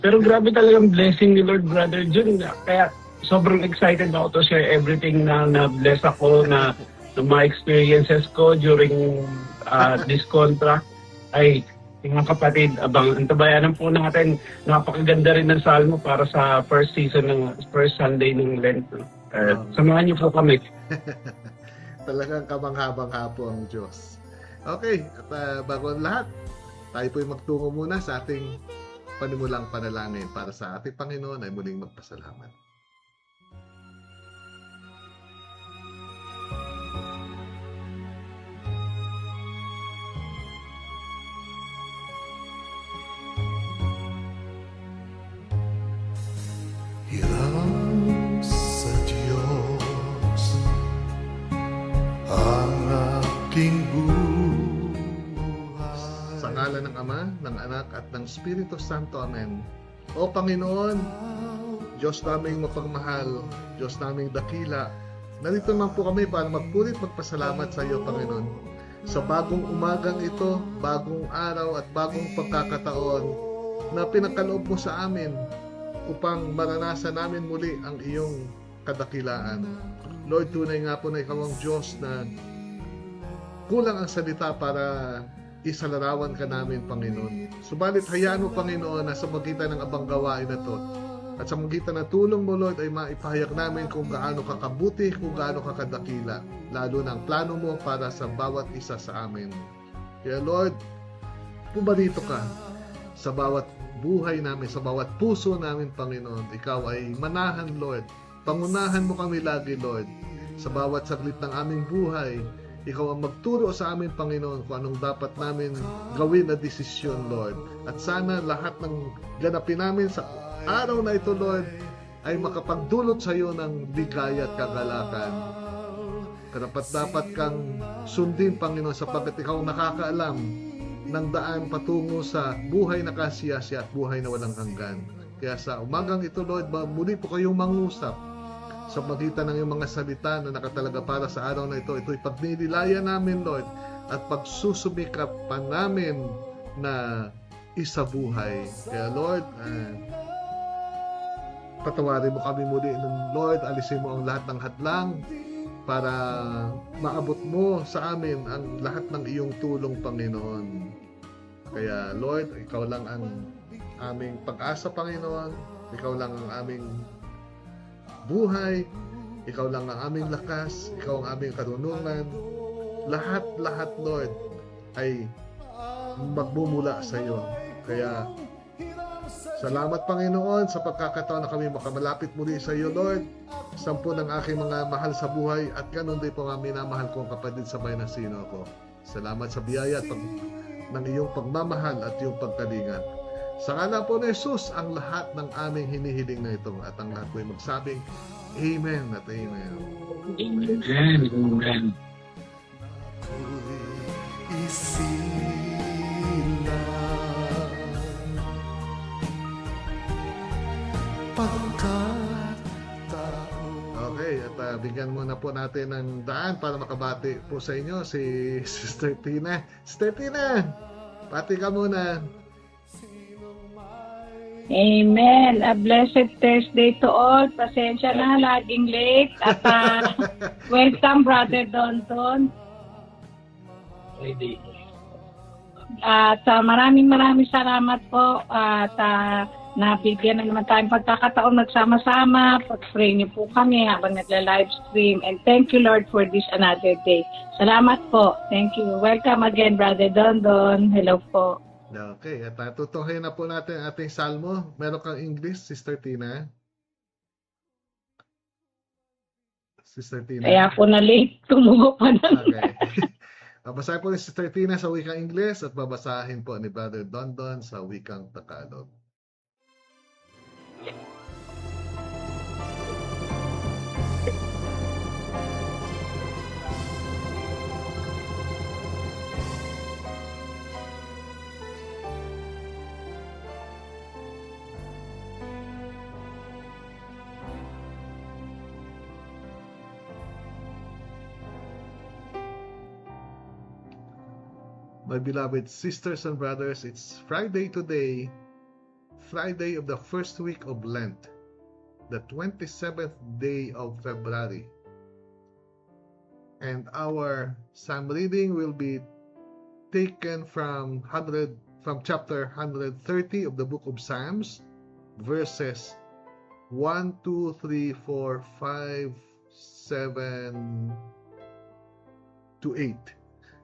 Pero grabe talagang blessing ni Lord, Brother Jun. Kaya sobrang excited ako to share everything na na-bless ako na mga experiences ko during this contract. Ay, mga kapatid, abang antabayanan po natin. Napakaganda rin ng salmo para sa first season ng first Sunday ng Lent. Samahan niyo po kami. Talagang kamangha-mangha po ang Diyos. Okay, at bago ang lahat, tayo po'y magtungo muna sa ating panimulang panalangin para sa ating Panginoon ay muling magpasalamat. Hirang sa Diyos ang aking buhay. Sa ngalan ng Ama, ng Anak at ng Espiritu Santo. Amen. O Panginoon, Diyos naming mapagmahal, Diyos naming dakila, narito naman po kami para magpulit magpasalamat sa iyo, Panginoon. Sa bagong umagang ito, bagong araw at bagong pagkakataon na pinagkaloob mo sa amin upang maranasan namin muli ang iyong kadakilaan. Lord, tunay nga po na ikaw ang Diyos na kulang ang salita para isalarawan ka namin, Panginoon. Subalit hayaan mo, Panginoon, na sa magitan ng abang gawain na to at sa magitan ng tulong mo, Lord, ay maipahayag namin kung gaano ka kabuti, kung gaano ka kadakila, lalo na ang plano mo para sa bawat isa sa amin. Kaya Lord, pumarito ka sa bawat buhay namin, sa bawat puso namin, Panginoon. Ikaw ay manahan, Lord. Pangunahan mo kami lagi, Lord. Sa bawat saglit ng aming buhay, ikaw ang magturo sa amin, Panginoon, kung anong dapat namin gawin na desisyon, Lord. At sana lahat ng ganapin namin sa araw na ito, Lord, ay makapagdulot sa iyo ng ligaya at kagalakan. Karapat-dapat kang sundin, Panginoon, sapagkat ikaw ang nakakaalam ng daan patungo sa buhay na kasiyasya at buhay na walang hanggan. Kaya sa umagang ito, Lord, muli po kayong mangusap sa magitan ng iyong mga salita na nakatalaga para sa araw na ito. Ito'y pagnililaya namin, Lord, at pagsusumikap pa namin na isabuhay. Kaya, Lord, patawarin mo kami muli ng Lord, alisin mo ang lahat ng hadlang para maabot mo sa amin ang lahat ng iyong tulong, Panginoon. Kaya, Lord, ikaw lang ang aming pag-asa, Panginoon. Ikaw lang ang aming buhay. Ikaw lang ang aming lakas. Ikaw ang aming karunungan. Lahat, Lord, ay magmumula sa iyo. Kaya, salamat, Panginoon, sa pagkakataon na kami makamalapit muli sa iyo, Lord. Sampu ng aking mga mahal sa buhay at ganun din po ang minamahal kong kapatid sa bayan ng sino ko. Salamat sa biyaya at ng iyong pagmamahal at iyong pagkalingat. Sa ngalan po ni Jesus, ang lahat ng aming hinihiling na ito at ang lahat po ay magsabing Amen at Amen. Amen. Amen. Okay, at bigyan muna po natin ng daan para makabati po sa inyo si Sister Tina. Sister Tina, pati ka muna. Amen. A blessed Thursday to all. Pasensya na, laging late. At welcome, Brother Donton. Ready. At maraming salamat po. At nabigyan na naman tayong pagkakataon magsama-sama. Pag-pray niyo po kami habang nagla-livestream. And thank you, Lord, for this another day. Salamat po. Thank you. Welcome again, Brother Dondon. Hello po. Okay, at tutuhin na po natin ang ating salmo. Meron kang English, Sister Tina? Sister Tina? Kaya po na late. Tumuho pa na. Okay. Babasahin po ni Sister Tina sa wikang Ingles at babasahin po ni Brother Dondon sa wikang Tagalog. My beloved sisters and brothers, it's Friday today, Friday of the first week of Lent, the 27th day of February. And our psalm reading will be taken from chapter 130 of the book of Psalms, verses 1, 2, 3, 4, 5, 7 to 8.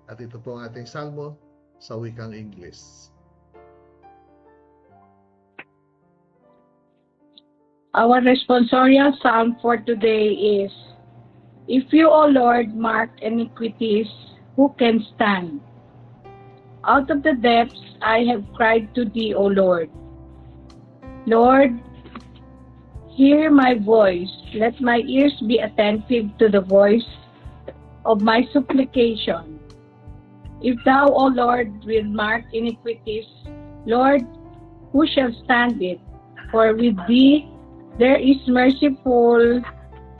At ito po ang ating salmo sa wikang English. Our responsorial psalm for today is, If you, O Lord, mark iniquities, who can stand? Out of the depths I have cried to thee, O Lord. Lord, hear my voice. Let my ears be attentive to the voice of my supplication. If thou, O Lord, will mark iniquities, Lord, who shall stand it? For with thee there is merciful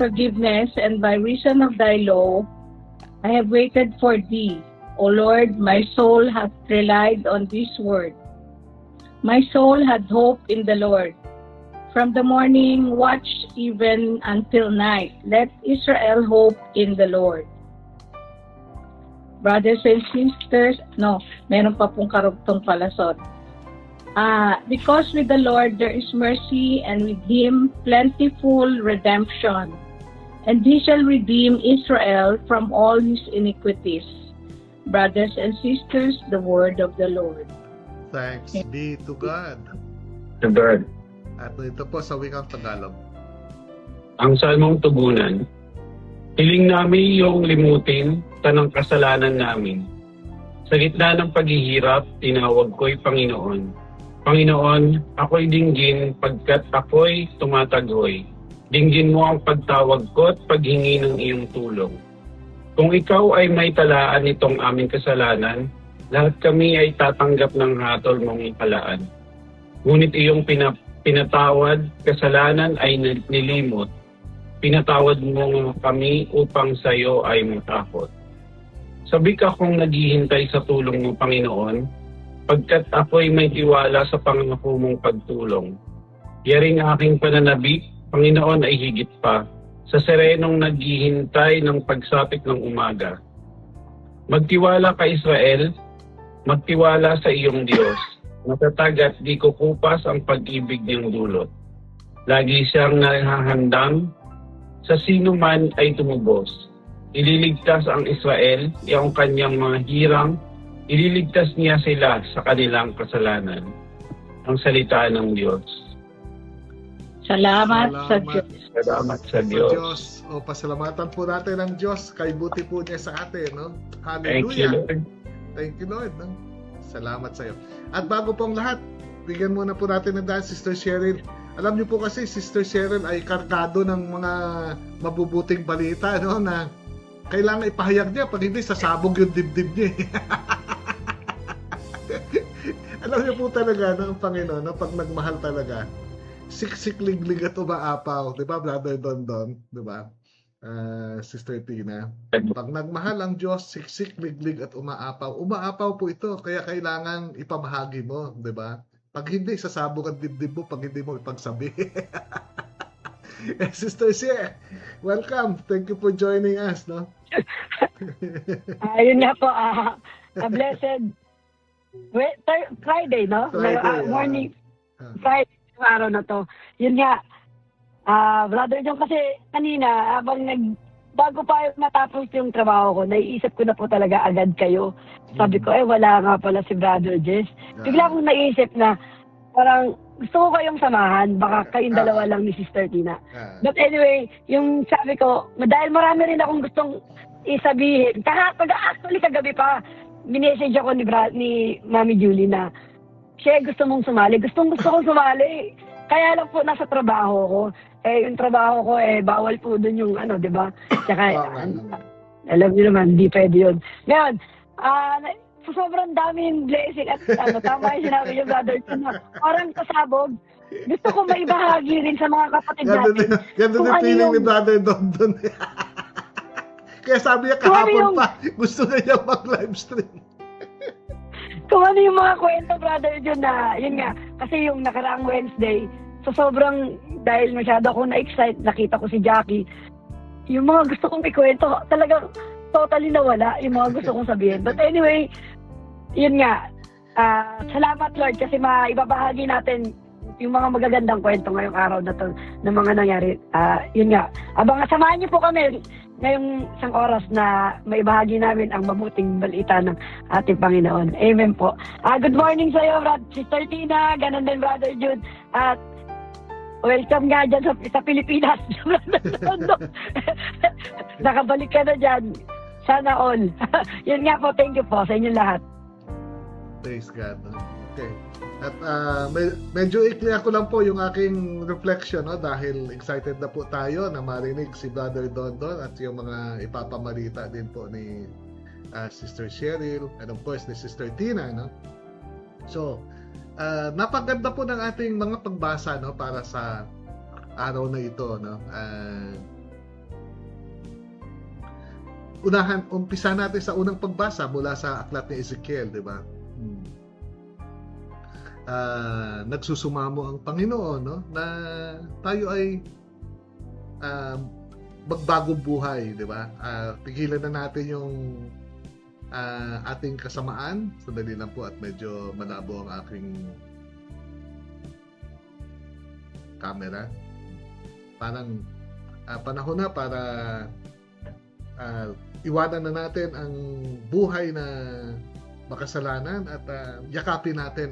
forgiveness, and by reason of thy law I have waited for thee. O Lord, my soul hath relied on this word. My soul had hope in the Lord. From the morning watch even until night, let Israel hope in the Lord. Brothers and sisters, meron pa pong karugtong palasot. Because with the Lord there is mercy, and with him plentiful redemption. And he shall redeem Israel from all his iniquities. Brothers and sisters, the word of the Lord. Thanks be to God. To God. At ito po sa wikang Tagalog. Ang salmong tugunan, hiling namin iyong limutin tanang kasalanan namin. Sa gitna ng paghihirap, tinawag ko'y Panginoon. Panginoon, ako'y dinggin pagkat ako'y tumatagoy. Dinggin mo ang pagtawag ko at paghingi ng iyong tulong. Kung ikaw ay may talaan nitong aming kasalanan, lahat kami ay tatanggap ng hatol mong ipalaan. Ngunit iyong pinatawad, kasalanan ay nilimot. Pinatawad mo kami upang sa iyo ay matakot. Sabik akong naghihintay sa tulong mo, Panginoon, pagkat ako'y may tiwala sa pangako mong pagtulong. Yaring aking pananabik, Panginoon, ay higit pa sa serenong naghihintay ng pagsapit ng umaga. Magtiwala ka, Israel, magtiwala sa iyong Diyos. Matatag at di kukupas ang pag-ibig niyang dulot. Lagi siyang nahahandang sa sino man ay tumubos. Ililigtas ang Israel, iyong kanyang mga hirang, ililigtas niya sila sa kanilang kasalanan. Ang salita ng Diyos. Salamat sa Diyos. Salamat sa Diyos. O, pasalamatan po natin ang Diyos. Kay buti po niya sa atin, no? Thank you, Hallelujah. Lord. Thank you, Lord. No? Salamat sa iyo. At bago pong lahat, bigyan muna po natin ng dahil, Sister Cheryl. Alam niyo po kasi, Sister Cheryl ay kargado ng mga mabubuting balita, no? Na kailangan ipahayag niya, pag hindi, sasabog yung dibdib niya. Alam niyo po talaga, no, ang Panginoon, no, pag nagmahal talaga, siksik, liglig at umaapaw. Di ba, Brother Don? Di ba? Sister Tina. Pag nagmahal ang Diyos, siksik, liglig at umaapaw. Umaapaw po ito, kaya kailangan ipamahagi mo. Di ba? Pag hindi, sasabog ang dibdib mo pag hindi mo ipagsabi. Sister Shea, welcome. Thank you for joining us, no? Ayun nga po, a blessed Friday, no? Friday, Morning, Friday, araw na to. Yun nga, Brother John, kasi kanina, bago pa matapos yung trabaho ko, naiisip ko na po talaga agad kayo. Sabi ko, wala nga pala si Brother Jess. Bigla akong naisip na, parang gusto ko kayong samahan, baka kayong dalawa lang ni Sister Tina. But anyway, yung sabi ko, dahil marami rin akong gustong isabihin, actually kagabi pa, minessage ako ni Mami Julie na, siya gusto mong sumali. Gusto kong sumali. Kaya lang po nasa trabaho ko. Yung trabaho ko, bawal po dun yung di ba? Tsaka, alam niyo naman, hindi pwede yun. Ngayon, sa sobrang daming blessing at tama yung sinabi niyo, Brother, parang kasabog. Gusto ko maibahagi rin sa mga kapatid natin. Ganda din feeling ni Brother Don. Kaya sabi niya kahapon pa, gusto na niya mag-livestream. Kung ano yung mga kwento, Brother John, na, yun nga, Kasi yung nakaraang Wednesday, so sobrang, dahil masyado ako na-excite, nakita ko si Jackie, yung mga gusto kong ikwento, talagang totally nawala yung mga gusto kong sabihin. But anyway, yun nga, salamat Lord kasi maibabahagi natin yung mga magagandang kwento ngayong araw na to ng mga nangyari. Yun nga, samahan niyo po kami ngayong isang oras na maibahagi namin ang mabuting balita ng ating Panginoon. Amen po. Good morning sa iyo, Sister Tina, ganun din Brother Jude, at welcome nga dyan sa Pilipinas. Nakabalik ka na dyan. Sana all. Yun nga po, thank you po sa inyo lahat. Praise God. Okay. At medyo i-clear ko lang po yung aking reflection, no? Dahil excited na po tayo na marinig si Brother Dondon at yung mga ipapamalita din po ni Sister Cheryl and of course ni Sister Tina, no? So, napaganda po ng ating mga pagbasa, no, para sa araw na ito, no? Umpisa natin sa unang pagbasa mula sa aklat ni Ezekiel, di ba? Nagsusumamo ang Panginoon, no, na tayo ay magbagong buhay, di ba? Tigilan na natin yung ating kasamaan. Sandali lang po at medyo malabo ang aking camera. Parang panahon na para iwanan na natin ang buhay na makasalanan at yakapin natin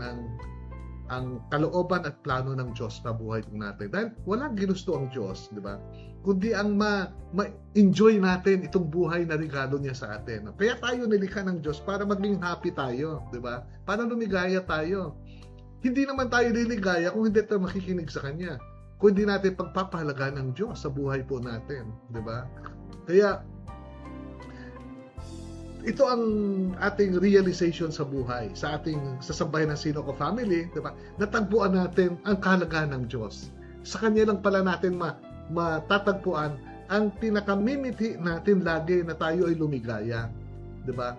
ang kalooban at plano ng Diyos na buhay natin. Dahil walang ginusto ang Diyos, di ba? Kundi ang ma-enjoy natin itong buhay na regalo niya sa atin. Kaya tayo nilikha ng Diyos para maging happy tayo, di ba? Para lumigaya tayo. Hindi naman tayo liligaya kung hindi tayo makikinig sa Kanya. Kung hindi natin pagpapahalaga ng Diyos sa buhay po natin, di ba? Kaya ito ang ating realization sa buhay, sa sambahay ng Sinoco family, di ba? Natagpuan natin ang kahalagahan ng Diyos. Sa Kanya lang pala natin matatagpuan ang pinakamimiti natin lagi na tayo ay lumigaya, di ba?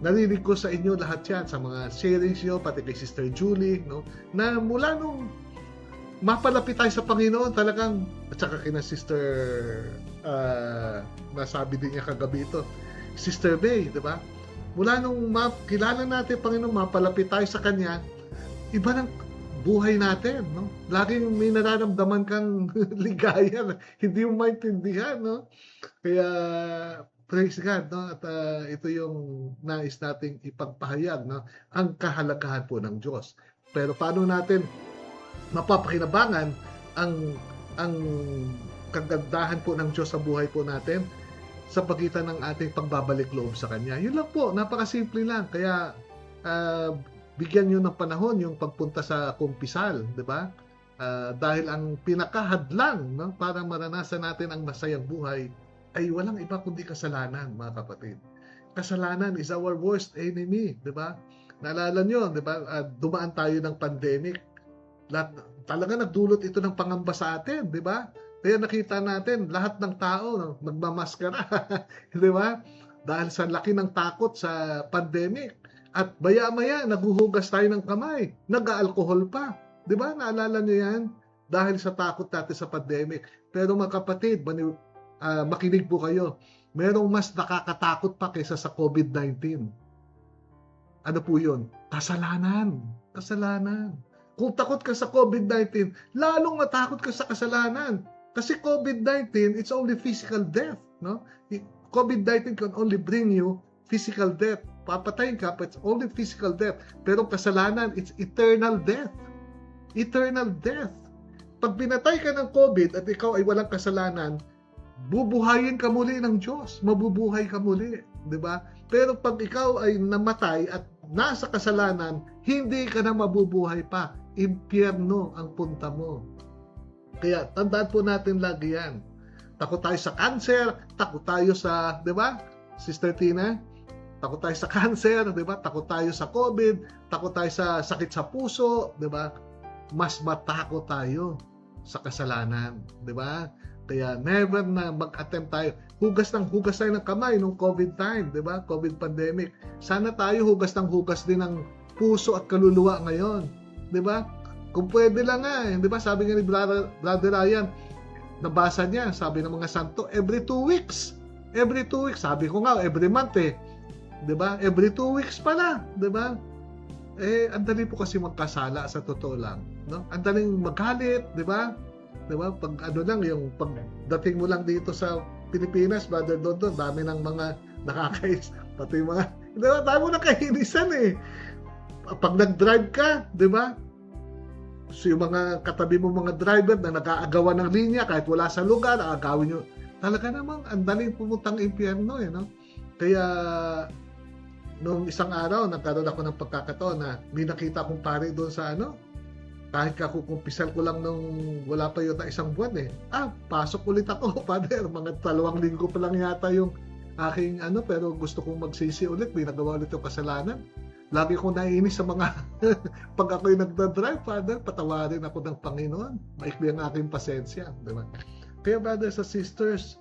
Narinig ko sa inyo lahat yan, sa mga sharings nyo, pati kay Sister Julie, no? Na mula nung mapalapit tayo sa Panginoon, talagang, at saka kina Sister, nasabi din niya kagabi ito, Sister May, di ba? Mula nung kilala natin, Panginoon, mapalapit tayo sa Kanya, iba ng buhay natin, no? Laging may nararamdaman kang ligaya, hindi mo maintindihan, no? Kaya, praise God, no? At ito yung nais nating ipagpahayag, no? Ang kahalagahan po ng Diyos. Pero paano natin mapapakinabangan ang kagandahan po ng Diyos sa buhay po natin? Sa pagitan ng ating pagbabalik loob sa Kanya. Yun lang po, napakasimple lang. Kaya bigyan nyo ng panahon yung pagpunta sa kumpisal, di ba? Dahil ang pinakahadlang, no, para maranasan natin ang masayang buhay ay walang iba kundi kasalanan, mga kapatid. Kasalanan is our worst enemy, di ba? Naalala nyo, di ba? Dumaan tayo ng pandemic. Talaga nagdulot ito ng pangamba sa atin, di ba? Kaya nakita natin, lahat ng tao magmamaskara, di ba? Dahil sa laki ng takot sa pandemic. At maya-maya, naguhugas tayo ng kamay. Nag-alcohol pa. Di ba? Naalala nyo yan? Dahil sa takot natin sa pandemic. Pero mga kapatid, makinig po kayo. Merong mas nakakatakot pa kaysa sa COVID-19. Ano po yun? Kasalanan. Kasalanan. Kung takot ka sa COVID-19, lalong matakot ka sa kasalanan. Kasi COVID-19, it's only physical death, no? COVID-19 can only bring you physical death. Papatayin ka, but it's only physical death. Pero kasalanan, it's eternal death. Eternal death. Pag pinatay ka ng COVID at ikaw ay walang kasalanan, bubuhayin ka muli ng Diyos. Mabubuhay ka muli, di ba? Pero pag ikaw ay namatay at nasa kasalanan, hindi ka na mabubuhay pa. Impyerno ang punta mo. Kaya tandaan po natin lagi yan. Takot tayo sa cancer, takot tayo sa, di ba, Sister Tina? Takot tayo sa cancer, di ba? Takot tayo sa COVID, takot tayo sa sakit sa puso, di ba? Mas matakot tayo sa kasalanan, di ba? Kaya never na mag-attempt tayo. Hugas tayo ng kamay nung COVID time, di ba? COVID pandemic. Sana tayo hugas din ng puso at kaluluwa ngayon. Di ba? Kung pwede lang nga, di ba? Sabi nga ni Brother Ryan, nabasa niya, sabi ng mga santo, every 2 weeks. Every 2 weeks. Sabi ko nga, every month eh. Di ba? Every 2 weeks pala. Di ba? Ang dali po kasi magkasala sa totoo lang. No? Ang daling magalit, di ba? Di ba? Pag ano lang, yung pagdating mo lang dito sa Pilipinas, Brother Dondon, dami ng mga nakakais. Pati yung mga, di ba? Dami mo nakainisan eh. Pag nag-drive ka, di ba? So yung mga katabi mo mga driver na nag-aagawan ng linya kahit wala sa lugar, aagawin nyo. Talaga namang ang daling pumuntang impyerno eh, no? Kaya noong isang araw, nagkaroon ako ng pagkakataon na may nakita kong pare doon sa ano, kahit kakukumpisal ko lang nung wala pa yun na 1 buwan eh. Pasok ulit ako, Father. Mga 2 linggo pa lang yata yung aking ano, pero gusto kong magsisi ulit. May nagawa ulit yung kasalanan. Lagi kong naiinis sa mga pag ako'y nagdadrive, Father, patawarin ako ng Panginoon. Maikli ang aking pasensya. Diba? Kaya, brothers and sisters,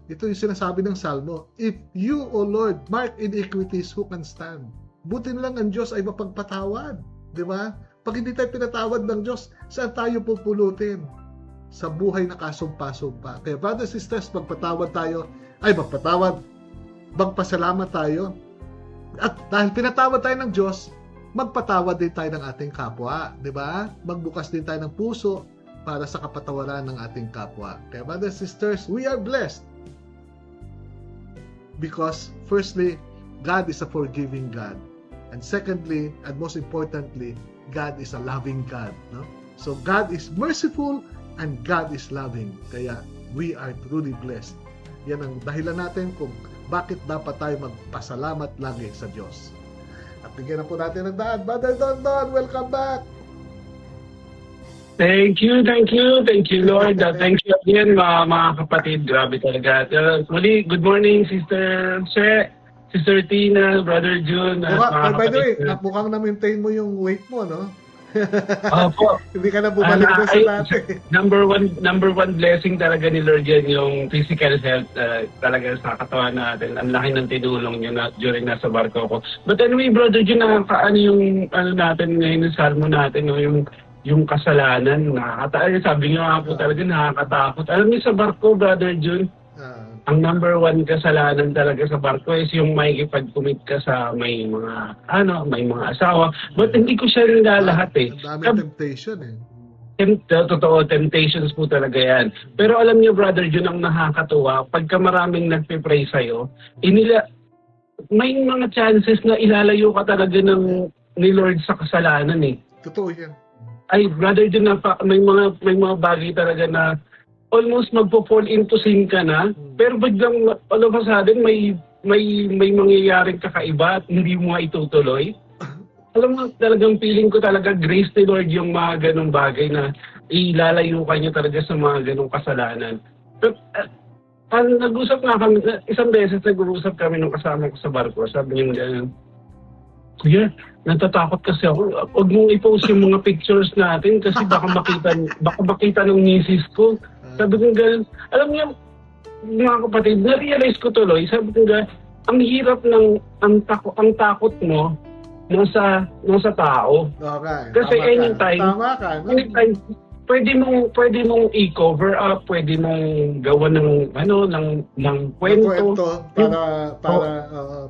ito yung sinasabi ng Salmo, if you, O Lord, mark iniquities, who can stand? Buti na lang ang Diyos ay mapagpatawad. Di ba? Pag hindi tayo pinatawad ng Diyos, saan tayo pupulutin? Sa buhay na kasumpa-sumpa. Kaya brothers and sisters, magpatawad tayo. Magpasalamat tayo. At dahil pinatawad tayo ng Diyos, magpatawad din tayo ng ating kapwa. Di ba? Magbukas din tayo ng puso para sa kapatawaran ng ating kapwa. Kaya brothers and sisters, we are blessed. Because firstly, God is a forgiving God. And secondly, and most importantly, God is a loving God. No? So God is merciful and God is loving. Kaya we are truly blessed. Yan ang dahilan natin kung bakit dapat tayo magpasalamat lagi sa Diyos. At bigyan na po natin ng daan. Brother Dondon, welcome back! Thank you, Lord. Thank you again, mga kapatid. Grabe talaga. Muli, good morning, Sister Che, Sister Tina, Brother June. By the way, mukhang na-maintain mo yung weight mo, no? Opo. Hindi ka na bumalik na sa dati. Number one blessing talaga ni Lord yan, yung physical health talaga sa katawan natin. Ang laki ng tinulong nyo during nasa barko ko. But anyway, Brother June, nakakaano yung natin ngayon, yung salmo natin, no? Yung kasalanan, sabi niyo nga po talaga, nakakatakot. Alam niyo sa barko, Brother June, ang number 1 kasalanan talaga sa barko is yung makikipag-commit ka sa may mga asawa. But hindi ko siya nilalahat eh. Ang dami temptation eh. Totoo, temptations po talaga yan. Pero alam niyo, Brother June, ang nakakatuwa, pagka maraming nagpipray sa'yo, may mga chances na ilalayo ka talaga ni Lord sa kasalanan eh. Totoo yan. Ay, Brother June, may mga bagay talaga na almost magpo-fall into sin ka na, pero biglang all of a sudden may mangyayaring kakaiba at hindi mo itutuloy. Alam mo, talagang feeling ko talaga grace ni Lord yung mga ganong bagay na ilalayo ka niya talaga sa mga ganong kasalanan. But, nag-usap nga kami, isang beses nag-uusap kami nung kasama ko sa barko. Sabi niya gano'n, Kuya, natatakot kasi ako. Huwag mong i-post yung mga pictures natin kasi baka makita ng misis ko. Sabi ko gano'n, alam niyo, mga kapatid, na-realize ko tuloy, sabi ko gano'n, ang hirap ng ang takot mo nasa tao. Okay. Kasi Tama ka. anytime, pwede mong i-cover up, pwede mong gawa ng kwento.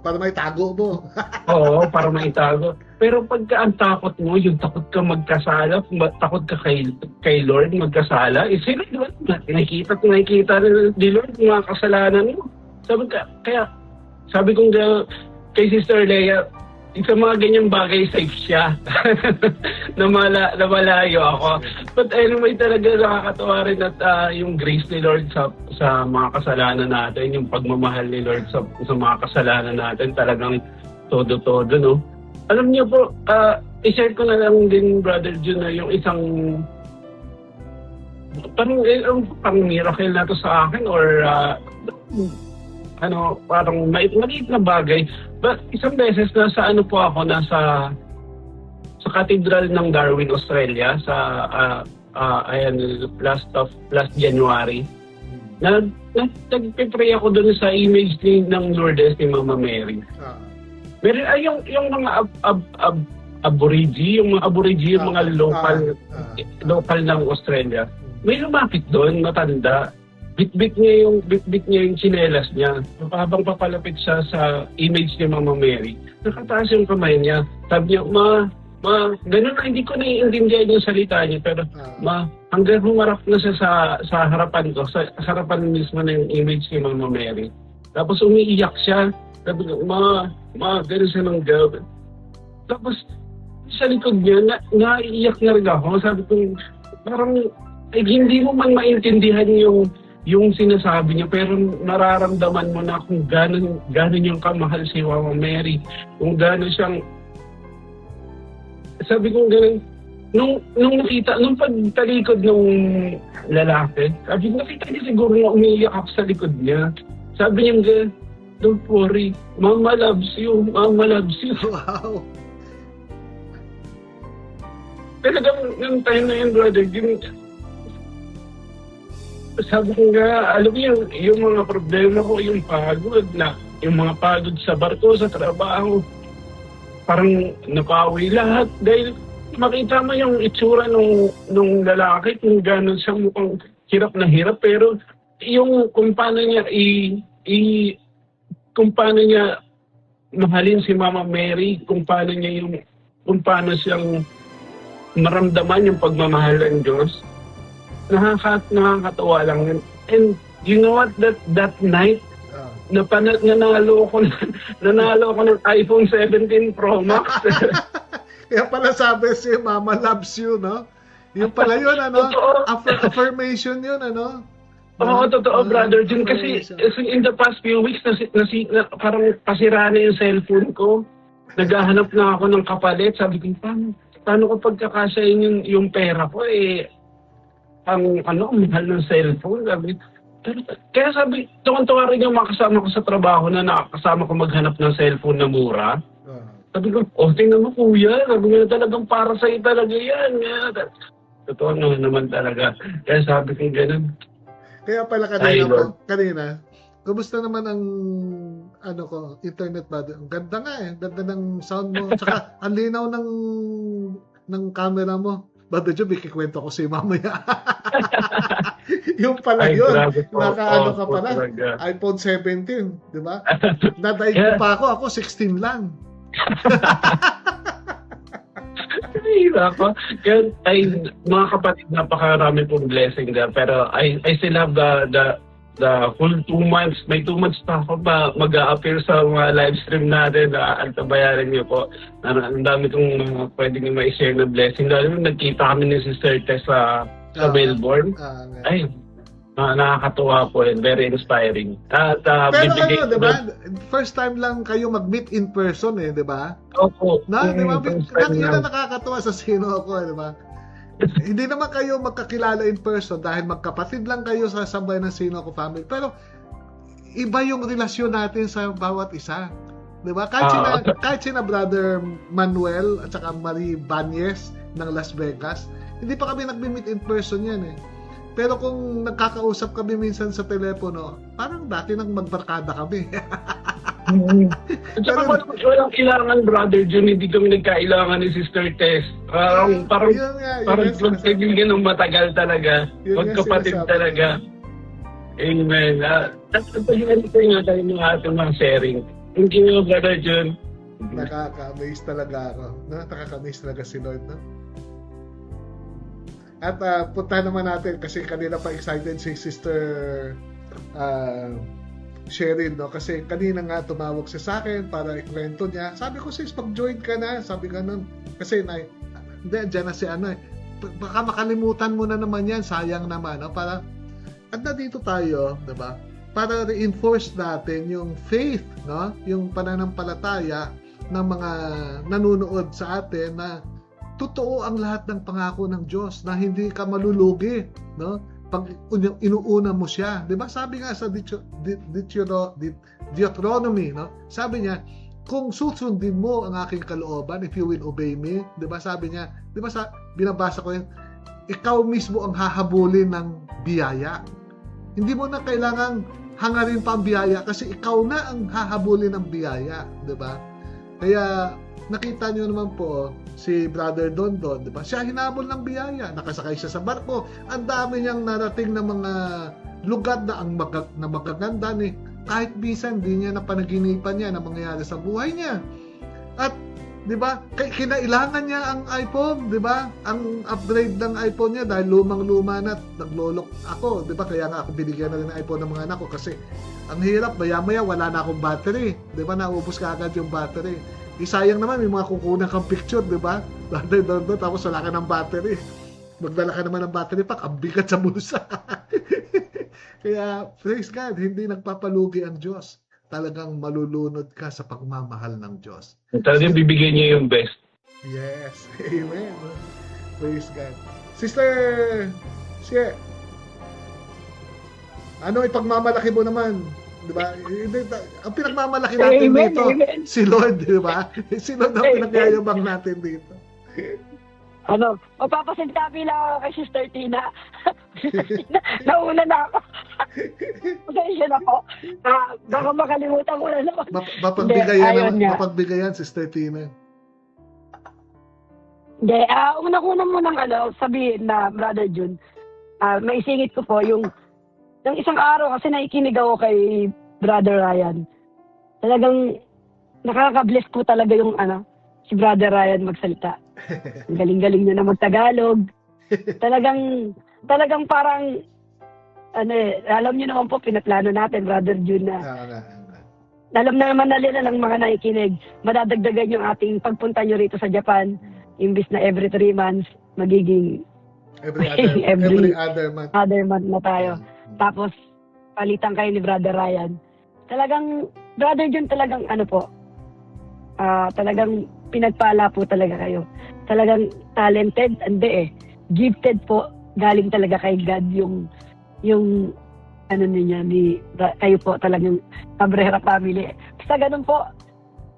Para maitago mo. Oo, para maitago. Pero pagka ang takot mo, yung takot ka magkasala, takot ka kay Lord magkasala, sila, di ba? Nakikita ni Lord mga kasalanan mo. Sabi ko kay Sister Leia, sa mga ganyang bagay, safe siya. na malayo ako. But anyway, talaga nakakatawa rin at yung grace ni Lord sa mga kasalanan natin, yung pagmamahal ni Lord sa mga kasalanan natin, talagang todo-todo, no? Alam niyo po, i-share ko na lang din, Brother June, na yung isang parang miracle na to sa akin or parang maliit na bagay. But isang beses nasa nasa Cathedral ng Darwin, Australia sa last January. Nagpe-pray ako doon sa image ng Lourdes ni Mama Mary. Pero yung mga aborigine, yung mga local ng Australia, may lumapit doon, matanda. Bitbit niya yung tsinelas niya. Habang papalapit siya sa image ni Mama Mary, nakataas yung kamay niya. Sabi niya, ma, ganun na, hindi ko naiintindihan yung salita niya, pero hanggang humarap na siya sa harapan ko, sa harapan mismo na yung image ni Mama Mary. Tapos umiiyak siya. Sabi niya, ma, ganun siya ng gabi. Tapos sa likod niya, naiiyak na rin ako. Sabi ko, parang hindi mo man maintindihan yung sinasabi niya, pero nararamdaman mo na kung gano'n yung kamahal si Mama Mary, kung gano'n siyang, sabi ko gano'n, nung pagtalikod nung lalaki, sabi ko, nakita niya siguro na umiiyak ako sa likod niya. Sabi niya gano'n, don't worry, Mama loves you, Mama loves you. Wow. Pero yung time na yun, brother, sabi ko nga, alam mo yung mga problema ko, yung mga pagod sa barko, sa trabaho, parang napawi lahat dahil makita mo yung itsura nung lalaki kung gano'n siya mukhang hirap na hirap, pero yung kung paano niya mahalin si Mama Mary, kung paano siyang maramdaman yung pagmamahal ng Diyos, nakakatawa lang yun. And you know what, that night, nanalo ako ng iPhone 17 Pro Max. Kaya pala sabi si Mama loves you, no? Yung pala yun, ano? Affirmation yun, ano? Oo, totoo, brother Jun. Kasi in the past few weeks, parang pasira na yung cellphone ko. Naghahanap na ako ng kapalit. Sabi ko, paano ko pagkakasayin yung pera ko? Ang mahal ng cellphone. Kaya sabi, tuwan-tuwa rin yung makasama ko sa trabaho na nakakasama ko maghanap ng cellphone na mura. Sabi ko, tingnan mo kuya, sabi ko talagang para sa'yo talaga yan. Totoo naman talaga. Kaya sabi ko ganun. Kaya pala kanina, kumusta naman ang internet ba? Ang ganda nga ganda ng sound mo. Tsaka ang linaw ng camera mo. Brother Joe, kikwento ko si mamaya. Yung pala yun. Naka ka pala. iPhone 17, di ba? Nadaig ko pa ako 16 lang. Kaya mga kapatid, napakarami pong blessing there. Pero I still have the full 2 months. May 2 months pa ako mag-a-appear sa mga live stream natin. Antabayaran niyo po. Ang dami kong pwedeng ma-share na blessing. Lalo nagkita kami ni Sister Tess sa Melbourne. Ay, nakakatuwa po and very inspiring. Pero diba? First time lang kayo mag-meet in person di ba? Opo. Diba? Yun ang nakakatuwa sa sino ako, di ba? Hindi naman kayo magkakilala in person dahil magkapatid lang kayo sa sabay ng Sino Ako family. Pero iba yung relasyon natin sa bawat isa. Di ba? Kahit sina Brother Manuel at saka Marie Banyes ng Las Vegas, hindi pa kami nag-meet in person yan Pero kung nagkakausap kami minsan sa telepono, parang dati nang magbarkada kami. At saka walang kailangan, Brother Jun, hindi kami nagkailangan ni Sister Tess. Parang magkaibigan ng matagal talaga. Magkapatid talaga. Amen. That's the thing nga tayo ng ating mga sharing. Thank you, Brother Jun. Nakaka-amaze talaga ako. Nakaka-amaze talaga si Lord, no? At punta naman natin kasi kanina pa excited si Sister Sheryl, no? Kasi kanina nga tumawag siya sa akin para ikwento niya. Sabi ko, sis, pag-join ka na. Sabi ka nun. Kasi dyan na si baka makalimutan mo na naman yan. Sayang naman, no? At nandito tayo, diba? Para reinforce natin yung faith, no? Yung pananampalataya ng mga nanonood sa atin na totoo ang lahat ng pangako ng Diyos na hindi ka malulugi, no? Pag inuuna mo siya, 'di ba? Sabi nga sa Deuteronomy, no? Sabi niya, kung susundin mo ang aking kalooban, if you will obey me, 'di ba? Sabi niya, 'di ba binabasa ko 'yan, ikaw mismo ang hahabulin ng biyaya. Hindi mo na kailangang hangarin pa ang biyaya kasi ikaw na ang hahabulin ng biyaya, 'di ba? Kaya nakita nyo naman po si Brother Dondon, di ba? Siya hinabol ng biyaya, nakasakay siya sa barko. Ang dami niyang narating na mga lugar na na magaganda ni kahit bisan di niya napanaginipan niya na mangyayari sa buhay niya. At di ba? Kinailangan niya ang iPhone, di ba? Ang upgrade ng iPhone niya dahil lumang-luma na, naglolok ako, di ba? Kaya nga ako binigyan na rin ng iPhone ng mga anak ko kasi ang hirap, maya-maya wala na akong battery, di ba? Naubos ka agad yung battery. Sayang naman, may mga kukunan kang picture, di ba? Tapos wala ka ng battery. Magdala ka naman ng battery pack, ang bigat sa bulsa. Kaya, praise God, hindi nagpapalugi ang Diyos. Talagang malulunod ka sa pagmamahal ng Diyos. Talagang bibigyan niya yung best. Yes. Amen. Praise God. Sister Shie, ano ipagmamalaki mo naman? Di ba? Ang pinagmamalaki natin Amen, dito, amen. si Lord, di ba? Si Lord ang pinagyayabang natin dito. Magpapasintabi lang ako kay Sister Tina. Nauna na ako. Pasensya na po. Baka makalimutan ko na naman. Mapagbigayan, Sister Tina. Hindi, una-una mo nang sabihin na, Brother Jun, may singit ko po yung isang araw kasi naikinig ako kay Brother Ryan. Talagang nakaka-bless po talaga yung si Brother Ryan magsalita. Ang galing-galing niya na magtagalog. Talagang parang alam niyo naman po, pinaplano natin, Brother Jun, na alam na naman nila ng mga nakikinig, madadagdagan yung ating pagpunta nyo rito sa Japan, imbis na every 3 months, magiging every other month na tayo. Tapos, palitan kayo ni Brother Ryan. Talagang, Brother Jun, talagang talagang pinagpala po talaga kayo. Talagang talented, gifted po, galing talaga kay God yung kayo po talagang Cabrera family. Sa ganun po,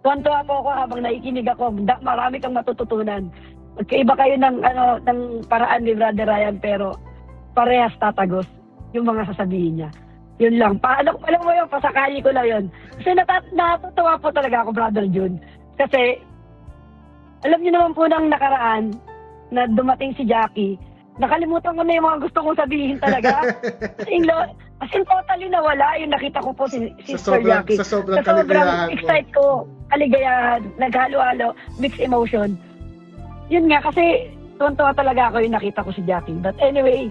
tuwan-tuwa po ako habang naikinig ako, marami kang matututunan. Magkaiba kayo ng paraan ni Brother Ryan, pero parehas tatagos yung mga sasabihin niya. Yun lang. Alam mo yun, pasakali ko lang yun. Kasi natutuwa po talaga ako, Brother Jun. Kasi, alam niyo naman po ng nakaraan na dumating si Jackie, nakalimutan ko na yung mga gusto kong sabihin talaga. As in totally nawala yung nakita ko po si Sister Jackie. Sa sobrang kaligayahan excite ko, kaligayahan, naghalo-halo, mixed emotion. Yun nga, kasi tuwan-tuwa talaga ako yung nakita ko si Jackie. But anyway,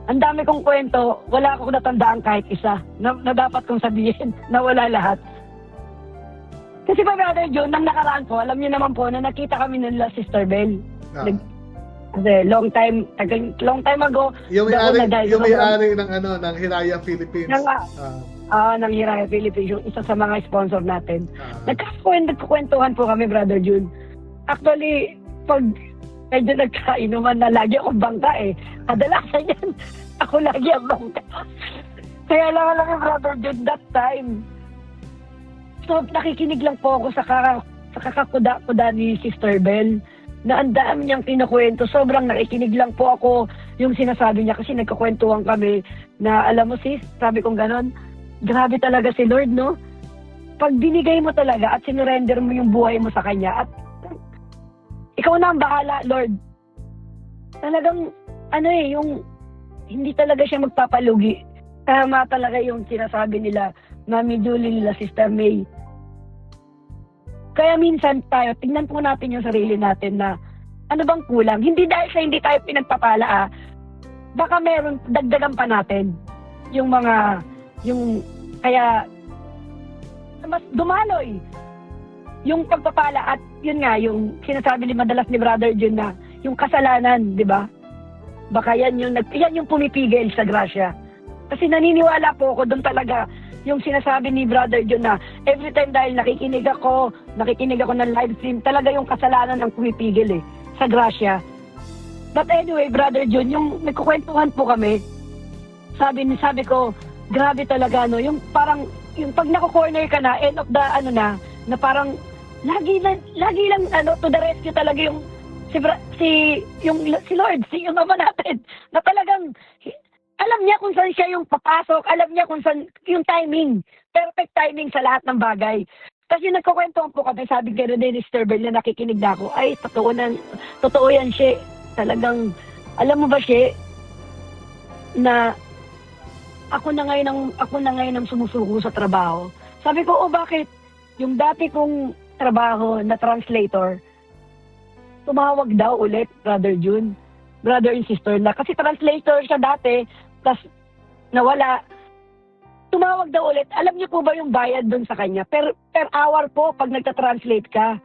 ang dami kong kwento, wala akong natandaan kahit isa na dapat kong sabihin, na wala lahat. Kasi pa Brother Jun, nang nakaraan po, alam niyo naman po na nakita kami nila Sister Bell. Kasi long time ago, yung may-ari ng Hiraya Philippines. Ng Hiraya Philippines, yung isa sa mga sponsor natin. Nagkukwentuhan po kami, Brother Jun. Actually, pag medyo nagkainuman na lagi akong bangka kadalasan yan, ako lagi ang bangka. Kaya lang yung Brother Jun, that time, so nakikinig lang po ako sa kakakuda-kuda ni Sister Bell, na ang dami niyang kinukwento. Sobrang nakikinig lang po ako yung sinasabi niya kasi nagkakwentuhan kami na, alam mo sis, sabi kong ganon, grabe talaga si Lord, no? Pag binigay mo talaga at sinurrender mo yung buhay mo sa Kanya at ikaw na ang bahala, Lord. Talagang, yung hindi talaga siya magpapalugi. Tama talaga yung sinasabi nila, Mami Julie, nila Sister May. Kaya minsan tayo, tingnan po natin yung sarili natin na ano bang kulang. Hindi dahil sa hindi tayo pinagpapala, baka meron, dagdagan pa natin kaya mas dumaloy yung pagpapala at yun nga, yung sinasabi ni madalas ni Brother Jun na yung kasalanan, di ba? Baka yan yung pumipigil sa grasya. Kasi naniniwala po ako doon talaga yung sinasabi ni Brother Jun na every time dahil nakikinig ako ng live stream, talaga yung kasalanan ang pumipigil sa grasya. But anyway, Brother Jun, yung nagkukwentuhan po kami, sabi ko, grabe talaga, no? Yung parang, yung pag nako-corner ka na, end of the, na parang, lagi lang, to the rescue talaga yung, si Lord, yung Ama natin, na talagang, alam niya kung saan siya yung papasok, alam niya kung saan yung timing, perfect timing sa lahat ng bagay. Kasi nagkukwentuhan po kami, sabi ko rin ni Sister Bel na nakikinig na ako, ay, totoo yan, She. Talagang, alam mo ba, She, na ako na ngayon ang sumusuko sa trabaho. Sabi ko, bakit? Yung dati kong trabaho na translator, tumawag daw ulit, Brother and Sister, na kasi translator siya dati, tas nawala. Tumawag daw ulit. Alam niyo po ba yung bayad doon sa kanya? Per hour po pag nagta-translate ka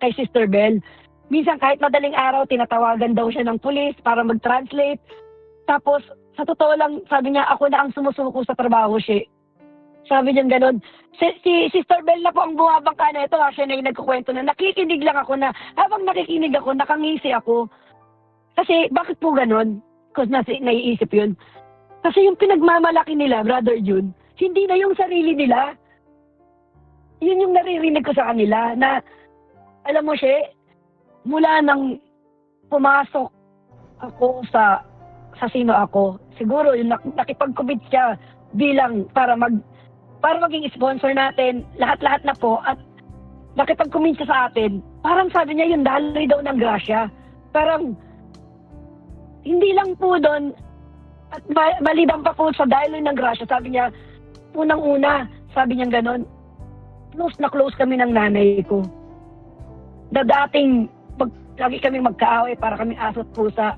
kay Sister Bel. Minsan kahit madaling araw, tinatawagan daw siya ng pulis para mag-translate. Tapos, sa totoo lang, sabi niya, ako na ang sumusuko sa trabaho, She. Sabi niya gano'n. Si Sister Bel na po ang bumabangka na ito. Siya na yung nagkukwento na nakikinig lang ako na, habang nakikinig ako, nakangisi ako. Kasi, bakit po gano'n? Because naiisip yun. Kasi yung pinagmamalaki nila, Brother June, hindi na yung sarili nila. Yun yung naririnig ko sa kanila na, alam mo, She, mula nang pumasok ako sa sino ako, siguro yung nakipag-commit siya bilang para maging sponsor natin, lahat-lahat na po, at nakipag-commit siya sa atin, parang sabi niya yung daloy daw ng grasya. Parang, hindi lang po doon, at maliban pa po sa daloy ng grasya, sabi niya, unang-una, sabi niya gano'n, close na close kami ng nanay ko. Dating, lagi kami magkaaway para kami asot pusa.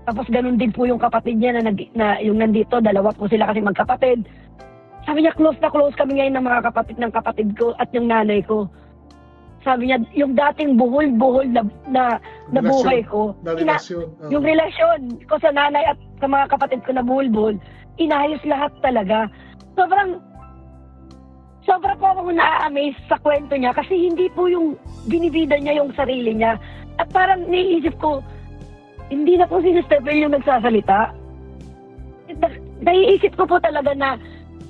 Tapos ganun din po yung kapatid niya na yung nandito, dalawa po sila kasi magkapatid. Sabi niya, close na close kami ngayon ng mga kapatid ng kapatid ko at yung nanay ko. Sabi niya, yung dating buhol-buhol na buhay ko, yung relasyon ko sa nanay at sa mga kapatid ko na buhol-buhol, inayos lahat talaga. Sobra po akong na-amaze sa kwento niya kasi hindi po yung binibida niya yung sarili niya. At parang naiisip ko, hindi na po si Sister Bel yung nagsasalita. Naiisip ko po talaga na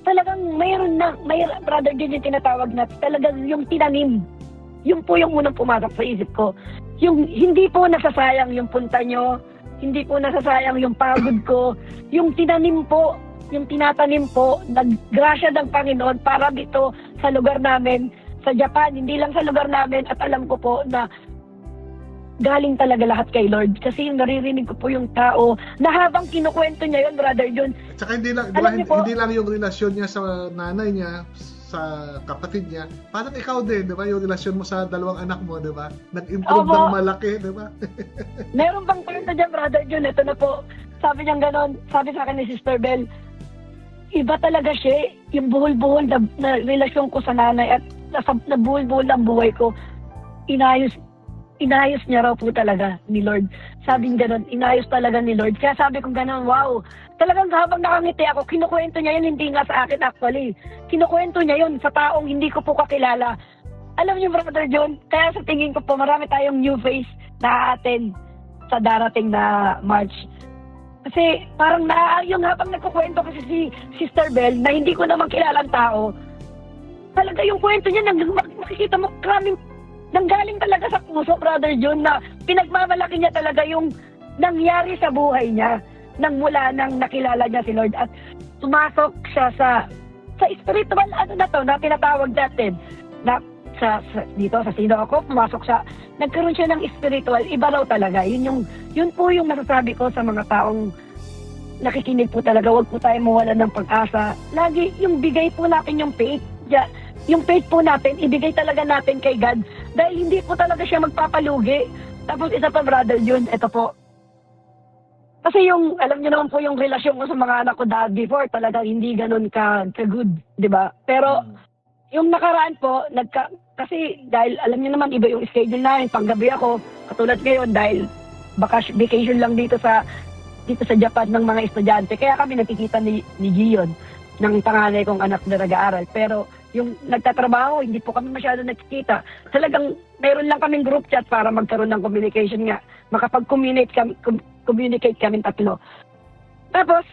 talagang mayroon brother din yung tinatawag na talagang yung tinanim. Yun po yung unang pumasok sa isip ko. Yung hindi po nasasayang yung punta nyo, hindi po nasasayang yung pagod ko, yung tinanim po, yung tinatanim po, naggrasya ng Panginoon para dito sa lugar namin, sa Japan, hindi lang sa lugar namin, at alam ko po na galing talaga lahat kay Lord. Kasi yung naririnig ko po yung tao na habang kinukwento niya yun, Brother John. At saka hindi lang, hindi lang yung relasyon niya sa nanay niya, sa kapatid niya, parang ikaw din, di ba? Yung relasyon mo sa dalawang anak mo, di ba? Nag-improve ng malaki, di ba? Meron bang kwento dyan, Brother John? Ito na po. Sabi niya ganon, sabi sa akin ni Sister Bel, iba talaga siya, yung buhol-buhol na relasyon ko sa nanay at na buhol-buhol ng buhay ko, inayos niya raw po talaga ni Lord. Sabi niya ganon, inayos talaga ni Lord. Kaya sabi ko ganon, wow, talagang habang nakangiti ako, kinukwento niya yun, hindi nga sa akin actually. Kinukwento niya yun sa taong hindi ko po kakilala. Alam niyo, Brother John, kaya sa tingin ko po, marami tayong new face na attend sa darating na March. Kasi parang yung habang nagkukwento kasi si Sister Bel na hindi ko naman kilalang tao, talaga yung kwento niya, makikita mo, nanggaling talaga sa puso, Brother John, na pinagmamalaki niya talaga yung nangyari sa buhay niya nang mula nang nakilala niya si Lord at tumasok siya sa spiritual na tinatawag natin na dito sa sino ako, pumasok siya, nagkaroon siya ng spiritual, iba raw talaga. Yun po yung masasabi ko sa mga taong nakikinig po talaga, wag po tayo mawala ng pag-asa. Lagi yung bigay po natin yung faith. Yung faith po natin, ibigay talaga natin kay God dahil hindi po talaga siya magpapalugi. Tapos isa pa, Brother June, ito po. Kasi alam niyo naman po yung relasyon ko sa mga anak ko before, talaga hindi ganun ka-good, di ba? Pero yung nakaraan po, kasi dahil alam niyo naman, iba yung schedule namin, panggabi ako, katulad ngayon dahil vacation lang dito sa Japan ng mga estudyante. Kaya kami nakikita ni Gion, ng panganay kong anak na nag-aaral. Pero yung nagtatrabaho, hindi po kami masyado nakikita. Talagang mayroon lang kaming group chat para magkaroon ng communication nga. Makapag-communicate kami tatlo. Tapos,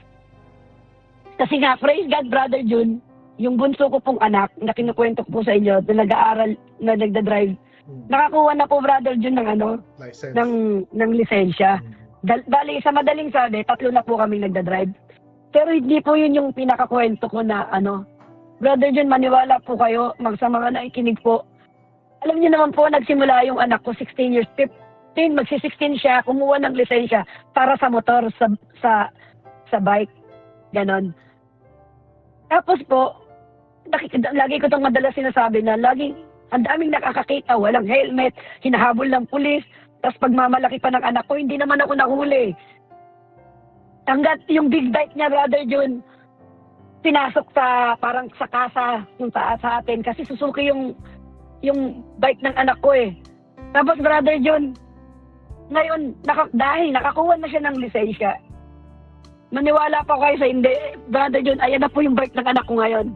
kasi nga, praise God, Brother June, yung bunso ko pong anak, na kinukwento ko po sa inyo, na nag-aaral, na nagda-drive, nakakuha na po, Brother June, license. ng lisensya. Bali, sa madaling sabi, 3 na po kami nagda-drive. Pero hindi po yun yung pinakakwento ko na Brother John, maniwala po kayo, sa mga nakikinig po. Alam niyo naman po, nagsimula yung anak ko, 16 years, 15, magsi-16 siya, kumuha ng lisensya para sa motor, sa bike, ganon. Tapos po, lagi ko itong madalas sinasabi na laging, ang daming nakakakita, walang helmet, hinahabol ng pulis, tapos pagmamalaki pa ng anak ko, hindi naman ako nahuli. Hanggat yung big bike niya, Brother John, pinasok parang sa kasa yung taas sa atin kasi susuki yung bike ng anak ko eh. Tapos Brother John, ngayon, dahil nakakuha na siya ng lisensya, maniwala pa kayo sa hindi, Brother John, ayan na po yung bike ng anak ko ngayon.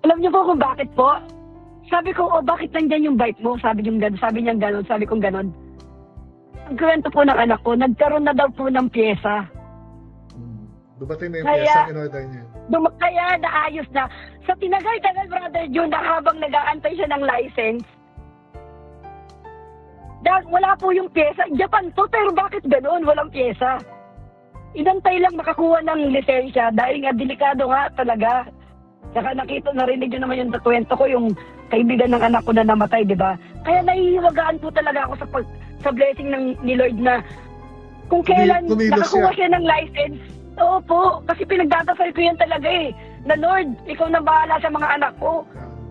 Alam niyo po kung bakit po? Sabi ko, bakit nandyan yung bike mo? Sabi niya gano'n, sabi kong gano'n. Ang kwento po ng anak ko, nagkaroon na daw po ng pyesa. Dumating na yung Kaya- pyesa in order niya. Kaya naayos na. Sa tinagal-tagal, Brother John, na habang nag-aantay siya ng license, dahil wala po yung pyesa. Japan to, pero bakit ganoon? Walang pyesa. Inantay lang makakuha ng lisensya dahil nga delikado nga talaga. Saka narinig nyo naman yung kwento ko, yung kaibigan ng anak ko na namatay, di ba? Kaya nahihiwagaan po talaga ako sa blessing ni Lord na kung kailan Kumilos nakakuha siya. siya ng license. Oo po, kasi pinagdadasal ko yan talaga eh. Na Lord, ikaw na bahala sa mga anak ko.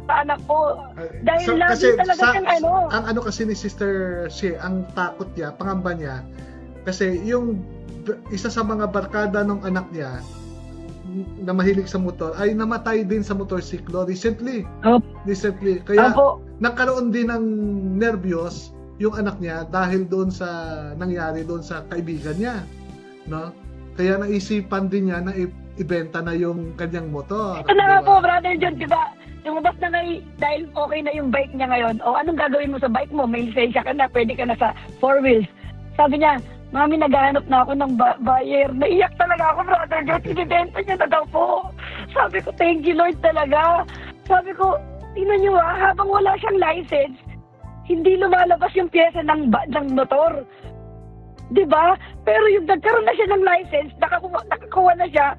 Sa anak ko. Dahil lagi talaga siyang Ang ano kasi ni Sister Shea, ang takot niya, pangamba niya, kasi yung isa sa mga barkada ng anak niya na mahilig sa motor ay namatay din sa motorsiklo recently. Recently. Kaya Opo. nagkaroon din ng nervyos yung anak niya dahil doon sa nangyari doon sa kaibigan niya. No? Kaya naisipan din niya na ibenta na yung kanyang motor. Ito na nga Diba? po, Brother John, diba? Lumabas na dahil okay na yung bike niya ngayon. O anong gagawin mo sa bike mo? May lisensya ka na, pwede ka na sa 4 wheels. Sabi niya, Mami, naghahanap na ako ng buyer. Naiyak talaga ako, Brother John. Ibibenta niya na daw po. Sabi ko, thank you, Lord, talaga. Sabi ko, tingnan niyo habang wala siyang license, hindi lumalabas yung pyesa ng motor. Diba? Pero yung nagkaroon na siya ng license, nakakuha na siya,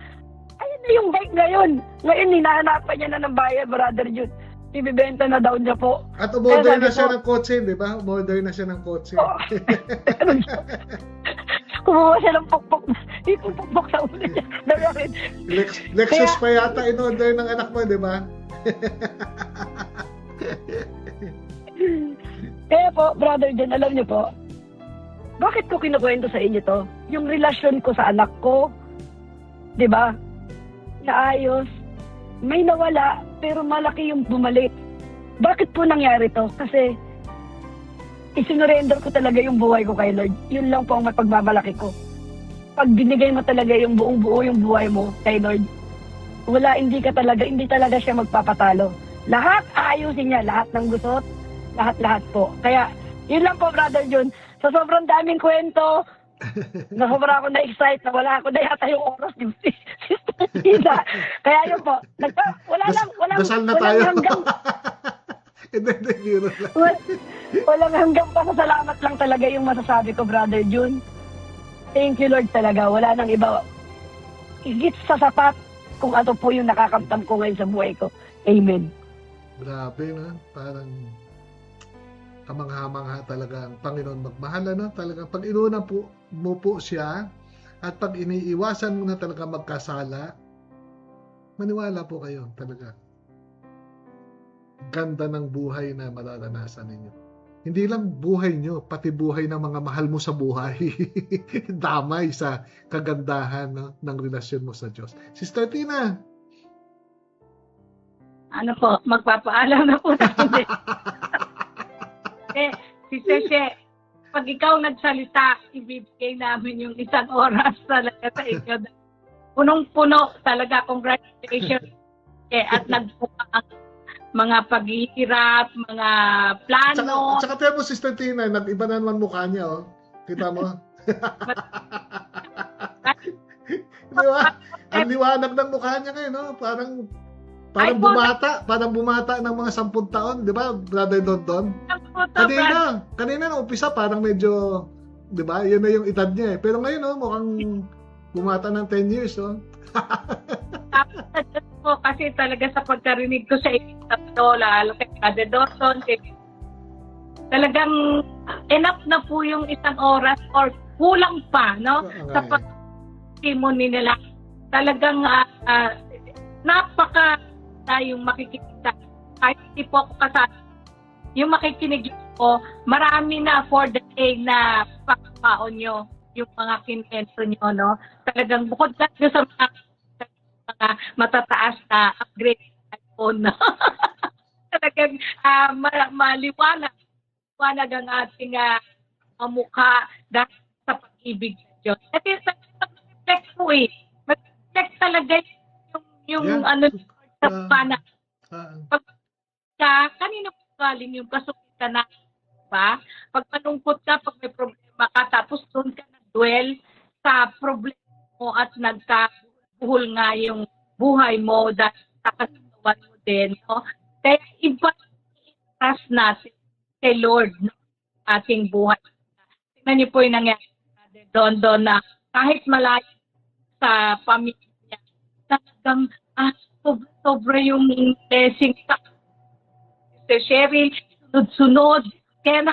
ayun na yung bike ngayon. Ngayon, hinahanapan niya na ng buyer, Brother John. Ibibenta na daw niya po. At umorder Kaya sabi na siya ko, ng kotse, di ba? Umorder na siya ng kotse. Oh. Kumuha siya ng pukpok. Ipupukpok sa ulo niya. Lexus pa yata in-order ng anak mo, di ba? Kaya po, Brother John, alam niyo po, bakit ko kinukwento sa inyo to? Yung relasyon ko sa anak ko, di ba? Naayos. May nawala, pero malaki yung bumalik. Bakit po nangyari to? Kasi isinurrender ko talaga yung buhay ko kay Lord. Yun lang po ang mapagmamalaki ko. Pag binigay mo talaga yung buong-buo yung buhay mo kay Lord, hindi talaga siya magpapatalo. Lahat ayusin niya, lahat ng gusot, lahat po. Kaya, yun lang po, Brother John. Sa sobrang daming kwento, na sobra ako na-excite, na wala ako na yata yung oras ni Sister Tina. Kaya yun po, Dasal na tayo. Walang hanggang pasasalamat lang talaga yung masasabi ko, Brother John. Thank you, Lord, talaga. Wala nang iba. Higit sa sapat kung ano po yung nakakamtam ko ngayon sa buhay ko. Amen. Grabe, no? Parang kamangha-mangha talaga ang Panginoon magmahal, no? Talagang pag inuna mo po siya at pag iniiwasan mo na talaga magkasala, maniwala po kayo talaga. Ganda ng buhay na mararanasan ninyo. Hindi lang buhay nyo, pati buhay ng mga mahal mo sa buhay. Damay sa kagandahan, no, ng relasyon mo sa Diyos. Sister Tina. Ano po, magpapaalam na po natin. Sister She, pag ikaw nagsalita, ibibigay namin yung 1 oras talaga sa inyo. Punong-puno talaga, congratulations. At nagpupa ang mga paghihirap, mga plano. Tsaka tayo mo, Sister Tina, nag-iba na naman mukha niya, oh. Kita mo? Di ba? Ang liwanag ng mukha niya ngayon, no? Parang bumata ng mga 10 taon, di ba, Brother Don? Kanina na umpisa, parang medyo, di ba, yun na yung edad niya eh. Pero ngayon, mukhang bumata ng 10 years, oh. po kasi talaga sa pagkarinig ko sa inyo tatlo, lalo kay Brother Dawson, talagang enough na po yung isang oras or kulang pa, no? Sa pag-testimony nila. Talagang napaka tayong makikita. Kahit hindi po ako kasama, yung makikinig ko, marami na for the day na pagpapaon nyo, yung mga kinento nyo, no? Talagang bukod na sa mga matataas na upgrade iPhone, no? Talagang maliwanag ang ating mukha dahil sa pag-ibig sa Diyos. At yung mag-reflect po mag-reflect talaga yung sa pana. Pag kanino galing yung kasukitan na, ba? Pag malungkot ka, pag may problema ka, tapos doon ka nag-dwell sa problema mo at nagkabuhol nga yung buhay mo dahil sa kasawan mo din, no? Kaya iba trust natin kay Lord, no? Ating buhay. Tingnan niyo po yung nangyari doon na kahit malayo sa pamilya, talagang sobra yung blessing sa Sherry, sunod-sunod. Kaya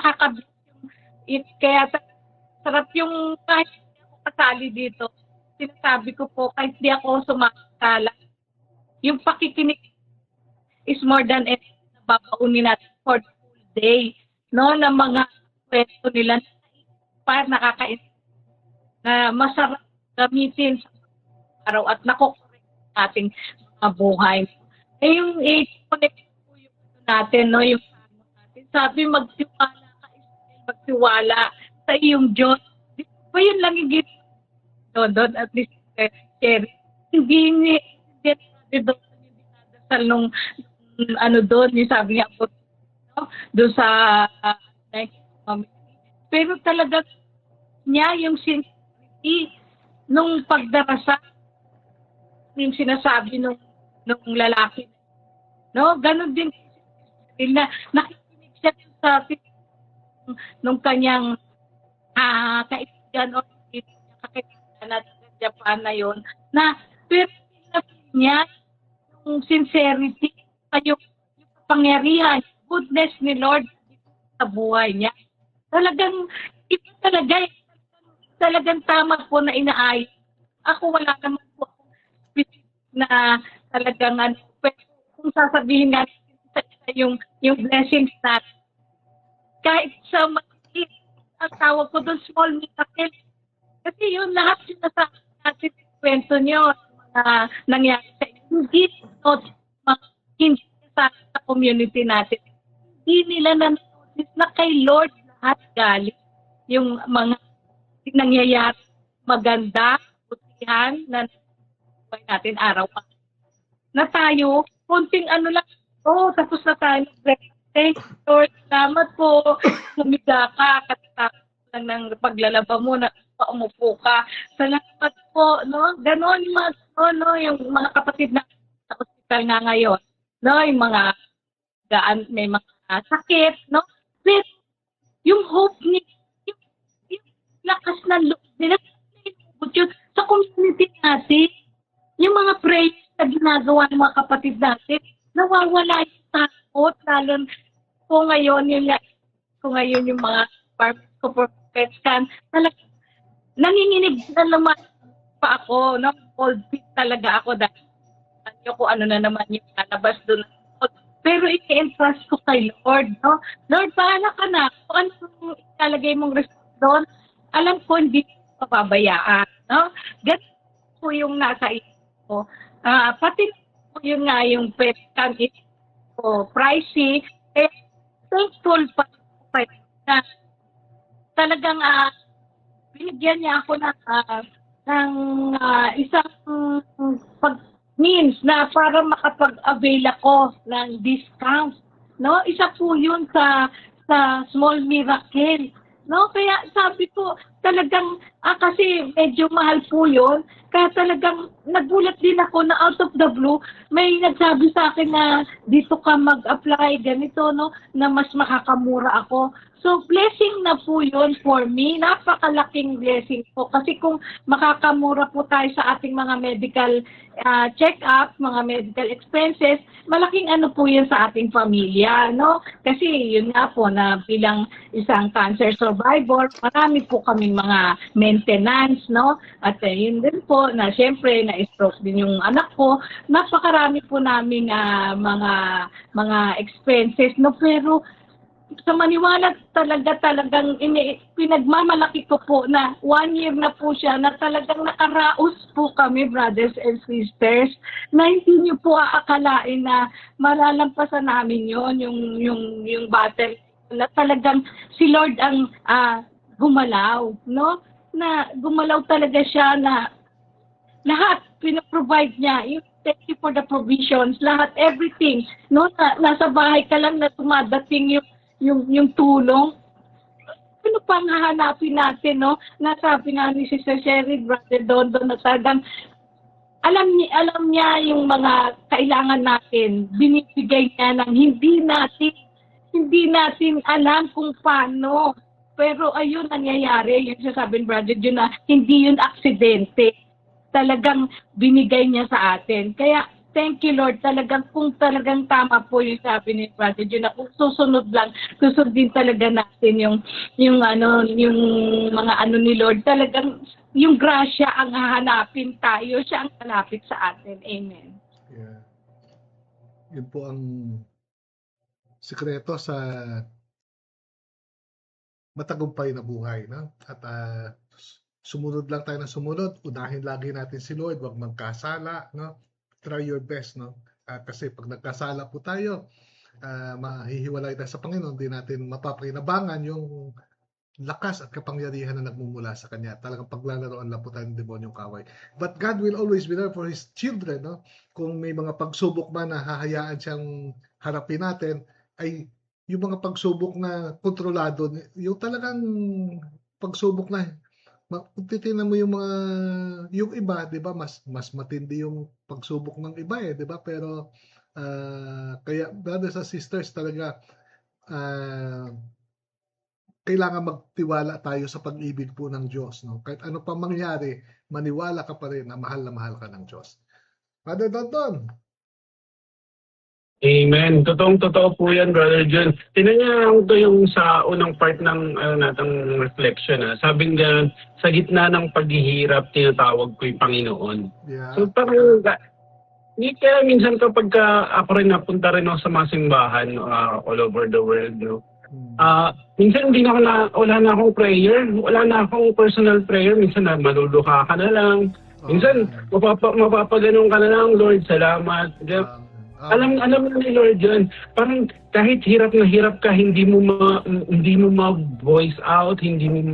kaya sarap yung kahit hindi ako kasali dito. Sinasabi ko po, kahit di ako sumakasala, yung pakikinig is more than enough na babaunin natin for the whole day. No, na mga kwento nila para nakakain na masarap gamitin sa araw at nakokorek ating mga buhay. Yung connect po yung natin, no, yung natin. Sabi, magtiwala ka, Israel, magtiwala sa iyong Diyos. Di ba yun lang yung doon at least Cherry. Hindi dinadasal nung doon, yung sabi niya po, doon sa pero talaga niya yung sincerity nung pagdarasal, yung sinasabi nung lalaki, no, ganun din na nakikinig siya sa nung kanyang kaibigan o kakaibigan at Japan na yon, na pero niya yung sincerity yung pangyarihan, goodness ni Lord sa buhay niya. Talagang iba talaga, talagang tama po na inaayos. Ako wala naman po specific na talagang pero kung sasabihin natin yung blessings natin, kahit sa maliit, ang tawag ko doon small miracle. Kasi yun lahat sinasabi natin kwento nyo, mga nangyari sa hindi sa community natin. Hindi nila na-notice na kay Lord lahat galing yung mga nangyayari maganda, putihan na buhay natin araw-araw. Na tayo, konting lang, tapos na tayo. Thank you, Lord. Salamat po. Humiga ka, katatapos lang ng paglalaba mo, umupo ka. Salamat po, no? Ganon yung mga kapatid na sa ospital nga ngayon. No, yung mga may mga sakit, no? Pero yung hope niya, yung lakas ng loob nila, sa community natin, yung mga prayers na ginagawa ng mga kapatid natin, nawawala yung takot, lalo ko ngayon yung mga pet scan, talagang nanginginig na naman pa ako, no? Cold feet talaga ako dahil kung ano na naman yung lalabas doon. Pero i-entrust ko kay Lord, no? Lord, bahala ka na. Kung ano yung ilalagay mong result doon, alam ko hindi ko pababayaan, no? Ganun po yung nasa isip ko. Pati po yun nga yung pet scan is pricey. Thankful pa na talagang binigyan niya ako ng isang means na para makapag-avail ako ng discount, no? Isa po yun sa small miracle, no? Kaya sabi ko, talagang, kasi medyo mahal po yun. Kaya talagang nagulat din ako na out of the blue, may nagsabi sa akin na dito ka mag-apply, ganito, no, na mas makakamura ako. So, blessing na po yun for me. Napakalaking blessing po. Kasi kung makakamura po tayo sa ating mga medical check-up, mga medical expenses, malaking ano po yun sa ating pamilya, no? Kasi yun nga po na bilang isang cancer survivor, marami po kaming mga maintenance, no? At yun din po na syempre na-stroke din yung anak ko. Napakarami po namin mga expenses, no? Pero sa maniwala talagang pinagmamalaki ko po na 1 year na po siya na talagang nakaraos po kami, brothers and sisters, na hindi niyo po aakalain na malalampasan namin yon yung battle na talagang si Lord ang gumalaw, no? Na gumalaw talaga siya na lahat pinaprovide niya. Thank you for the provisions, lahat, everything, no? Nasa bahay ka lang na tumadating yung tulong. Ano pang hahanapin natin, no? Nasabi nga ni Sister Sherry, Brother Dondon, na talagang alam niya yung mga kailangan natin. Binibigay niya ng hindi natin alam kung paano. Pero ayun, nangyayari. Yung sasabihin, Brother Jun, na hindi yun aksidente. Talagang binigay niya sa atin. Kaya, thank you, Lord. Kung talagang tama po yung sabi ni Brother Jun, na kung susundin talaga natin yung mga ano ni Lord. Talagang yung grasya ang hahanapin tayo. Siya ang malapit sa atin. Amen. Yeah. Yun po ang sikreto sa matagumpay na buhay, no? At sumunod lang tayo ng sumunod. Unahin lagi natin si Lord. Huwag magkasala, no? Try your best, no? Kasi pag nagkasala po tayo, mahihiwalay tayo sa Panginoon, hindi natin mapapakinabangan yung lakas at kapangyarihan na nagmumula sa Kanya. Talagang paglalaroan lang po tayo ng demonyong kaway. But God will always be there for His children, no? Kung may mga pagsubok man na hahayaan siyang harapin natin, ay yung mga pagsubok na kontrolado, yung talagang pagsubok na kung titingnan mo yung iba, 'di ba, mas matindi yung pagsubok ng iba, eh, 'di ba? Pero kaya brothers and sisters, talaga kailangan magtiwala tayo sa pag-ibig po ng Diyos, no? Kahit ano pa mangyari, maniwala ka pa rin na mahal ka ng Diyos. Brother Dondon. Amen. Totoo po yan, Brother John. Tingnan niya ito yung sa unang part ng natang reflection. Sabi nga, sa gitna ng paghihirap, tinatawag ko yung Panginoon. Yeah. So parang, hindi kaya minsan kapag ako rin napunta rin ako sa mga simbahan all over the world, no? Minsan wala na akong prayer, wala na akong personal prayer. Minsan maluluha ka na lang. Minsan, mapapaganon ka na lang, Lord, salamat. Alam na ni Lord yun. Parang kahit hirap na hirap ka, hindi mo ma-voice out, hindi mo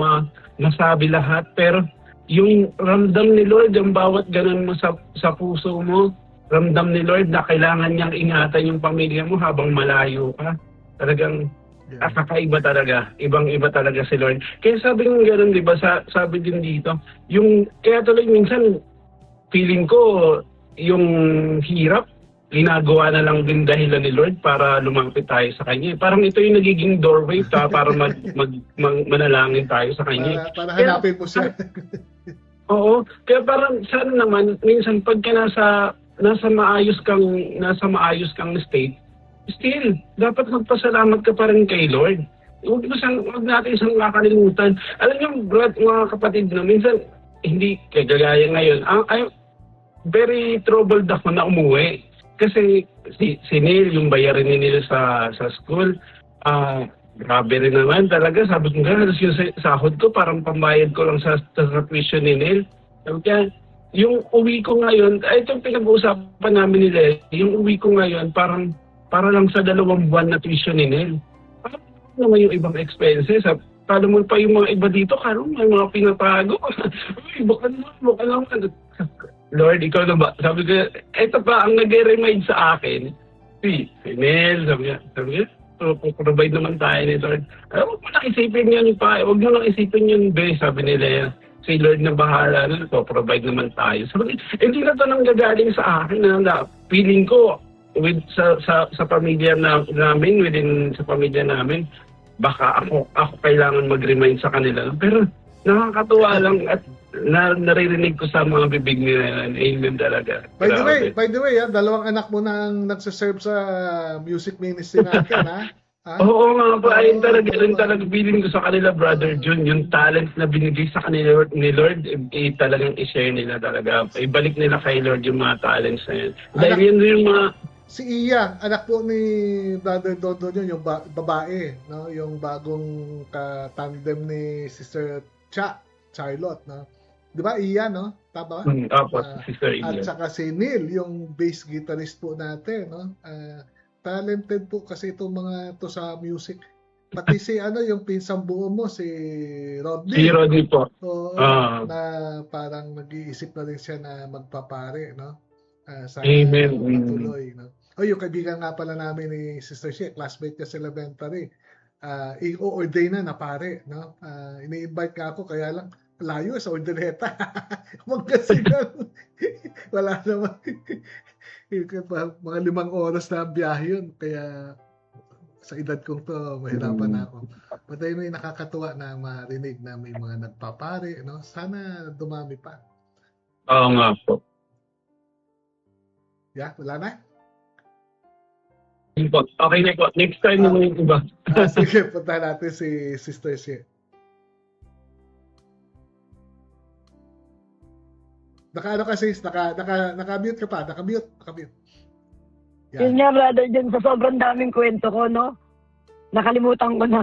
masabi lahat. Pero yung ramdam ni Lord, yung bawat ganun mo sa puso mo, ramdam ni Lord na kailangan niyang ingatan yung pamilya mo habang malayo ka. Talagang kakaiba talaga. Ibang-iba talaga si Lord. Kaya sabi ng gano'n, di ba, sabi din dito, kaya tuloy minsan, feeling ko, yung hirap, ginagawa na lang din dahilan ni Lord para lumapit tayo sa Kanya. Parang ito yung nagiging doorway para manalangin tayo sa Kanya. Para hanapin po siya. Oo. Kaya parang sana naman, minsan pagka nasa maayos kang state, still, dapat magpasalamat ka pa rin kay Lord. Huwag natin isang kakalimutan. Alam niyo, mga kapatid, na minsan, hindi kagaya ngayon. Very troubled ako na umuwi. Kasi si Neil, yung bayarin ni Neil sa school, grabe rin naman talaga. Sabi ko nga, yung sahod ko, parang pambayad ko lang sa tuition ni Neil. Kaya, yung uwi ko ngayon, itong pinag-uusapan namin nila, yung uwi ko ngayon, para lang sa 2 buwan na tuition ni Neil. Parang naman yung ibang expenses. Paano mo pa yung mga iba dito, karong may mga pinatago. Uy, bukan naman. Lord, ikaw na ba? Sabi ko, ito pa ang nag-remind sa akin, si Neil, sabi niya, provide naman tayo ni Lord. Huwag mo lang isipin yun pa, huwag mo lang isipin yun, be, sabi nila yan. Si Lord na bahala, provide naman tayo. So, hindi na to nang gagaling sa akin na feeling ko with sa pamilya namin, sa pamilya namin, baka ako kailangan mag-remind sa kanila. Pero nakakatuwa lang at naririnig ko sa mga bibig nila. Amen talaga. By the way, dalawang anak mo na ang nagsaserve sa music ministry natin, ha? Oo nga po, ayun talaga feeling ko sa kanila, Brother Jun, yung talent na binigay sa kanila ni Lord, talagang i-share nila talaga. Ibalik nila kay Lord yung mga talents na yun. Dahil yun yung mga... Si Iya, anak po ni Brother Dodo yun, yung babae, no? Yung bagong tandem ni Sister Charlotte, no? Di ba, Iya, no? Tama ba? Opo, Sister Iya. At saka si Neil, yung bass guitarist po natin, no? Talented po kasi itong mga to sa music. Pati si yung pinsang buo mo, si Rodney. Si Rodney po. Oo, na parang nag-iisip na rin siya na magpapare, no? Sa Amen. Patuloy, no? Yung kaibigan nga pala namin ni Sister Shea, classmate niya sa elementary. I-ordain na pare, no? Ini-invite ka ako, kaya lang layo sa Ordaneta. Magkasigan. Wala naman. Mga 5 oras na biyahe yun. Kaya sa edad kong to, mahirapan na ako. But may nakakatuwa na marinig na may mga nagpapare. No? Sana dumami pa. Oo nga po. Yeah, wala na? Okay na po. Next time naman yung iba. Sige, punta natin si Sister Shea. Naka-mute ka pa. Naka-mute. Yan. Yun nga, Brother John, sa sobrang daming kwento ko, no? Nakalimutan ko na.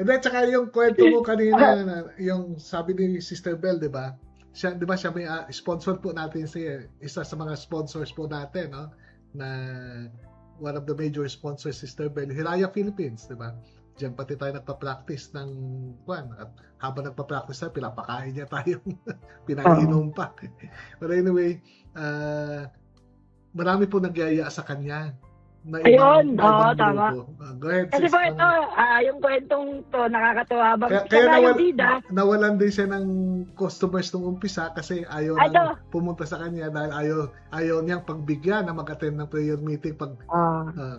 And then, tsaka yung kwento mo kanina, yung sabi ni Sister Bell, di ba? Siya may sponsor po natin siya. Isa sa mga sponsors po natin, no? Na one of the major sponsors, Sister Bell, Hiraya Philippines, di ba? Diyan pati tayo nagpa-practice ng at habang nagpa-practice tayo, pinapakain niya tayo. Pinainom pa. But anyway, marami po nagyaya sa kanya. Ayun, tama. Go ahead, Kasi po ito, yung kwentong to, nakakatawa. Kaya nawalan din siya ng customers nung umpisa kasi ayaw nang pumunta sa kanya dahil ayaw niyang pagbigyan na mag-attend ng prayer meeting.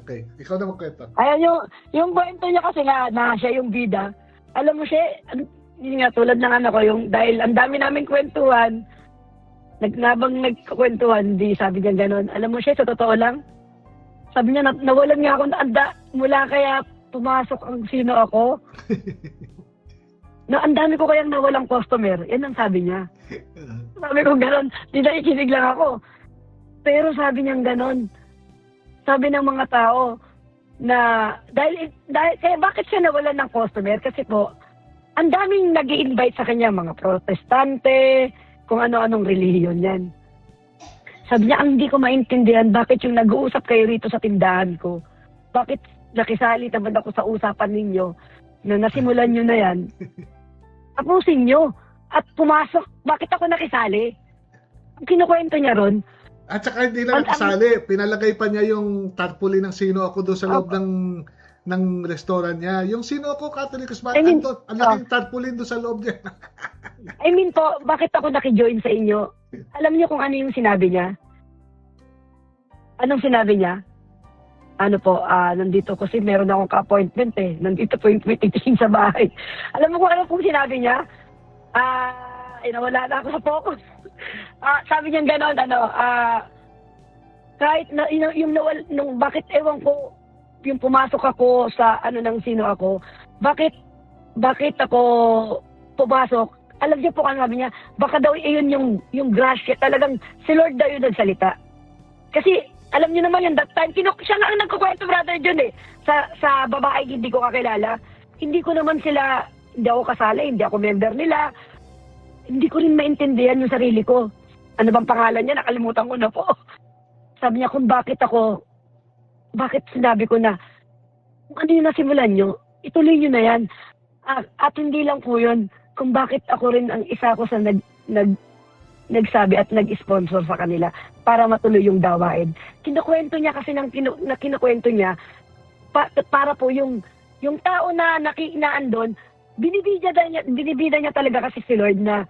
Okay, ikaw na magkwento. Ayun, yung kwento niya kasi nga na siya yung bida. Alam mo siya, yun nga tulad ng anak ko, yung dahil ang dami naming kwentuhan, nagkwentuhan, sabi niya gano'n. Alam mo siya, sa totoo lang, sabi niya, nawalan nga ako mula kaya pumasok ang sino ako. Ang dami ko kayang nawalang customer. Yan ang sabi niya. Sabi ko gano'n, nakikinig lang ako. Pero sabi niya gano'n, sabi ng mga tao, na dahil kaya bakit siya nawalan ng customer? Kasi po, ang daming nag-i-invite sa kanya, mga protestante, kung ano-anong relihiyon yan. Sabi niya, ang hindi ko maintindihan, bakit yung nag-uusap kayo rito sa tindahan ko? Bakit nakisali naman ako sa usapan ninyo na nasimulan nyo na yan? Tapusin nyo. At pumasok, bakit ako nakisali? Ang kinukwento niya ron. At saka hindi lang nakisali, pinalagay pa niya yung tarpaulin ng sino ako doon sa loob ng restaurant niya. Yung sino ako, Catholicos Anton, ang laking tarpaulin doon sa loob niya. I mean po, bakit ako nakijoin sa inyo? Alam niyo kung ano yung sinabi niya? Anong sinabi niya? Ano po, nandito kasi meron akong ka-appointment eh. Nandito po yung meeting sa bahay. Alam mo kung ano pong sinabi niya? Nawala na ako sa focus. Sabi niya gano'n, kahit na, nung bakit ewan ko, yung pumasok ako sa ng sino ako, bakit ako pumasok? Alam niyo po kung sabi niya, baka daw iyon yung grasya, talagang si Lord daw yung nagsalita. Kasi, alam niyo naman yun, that time, siya nga ang nagkukwento, Brother John eh, sa babae hindi ko kakilala. Hindi ko naman sila, hindi ako kasali, hindi ako member nila. Hindi ko rin maintindihan yung sarili ko. Ano bang pangalan niya? Nakalimutan ko na po. Sabi niya kung bakit sinabi ko na, kung ano yung nasimulan niyo, ituloy niyo na yan. At hindi lang po yun, kung bakit ako rin ang isa ko sa nagsabi at nag-sponsor sa kanila para matuloy yung gawain. Kinukwento niya kasi na kinukwento niya para po yung tao na nakiinaan doon, binibida niya talaga kasi si Lord na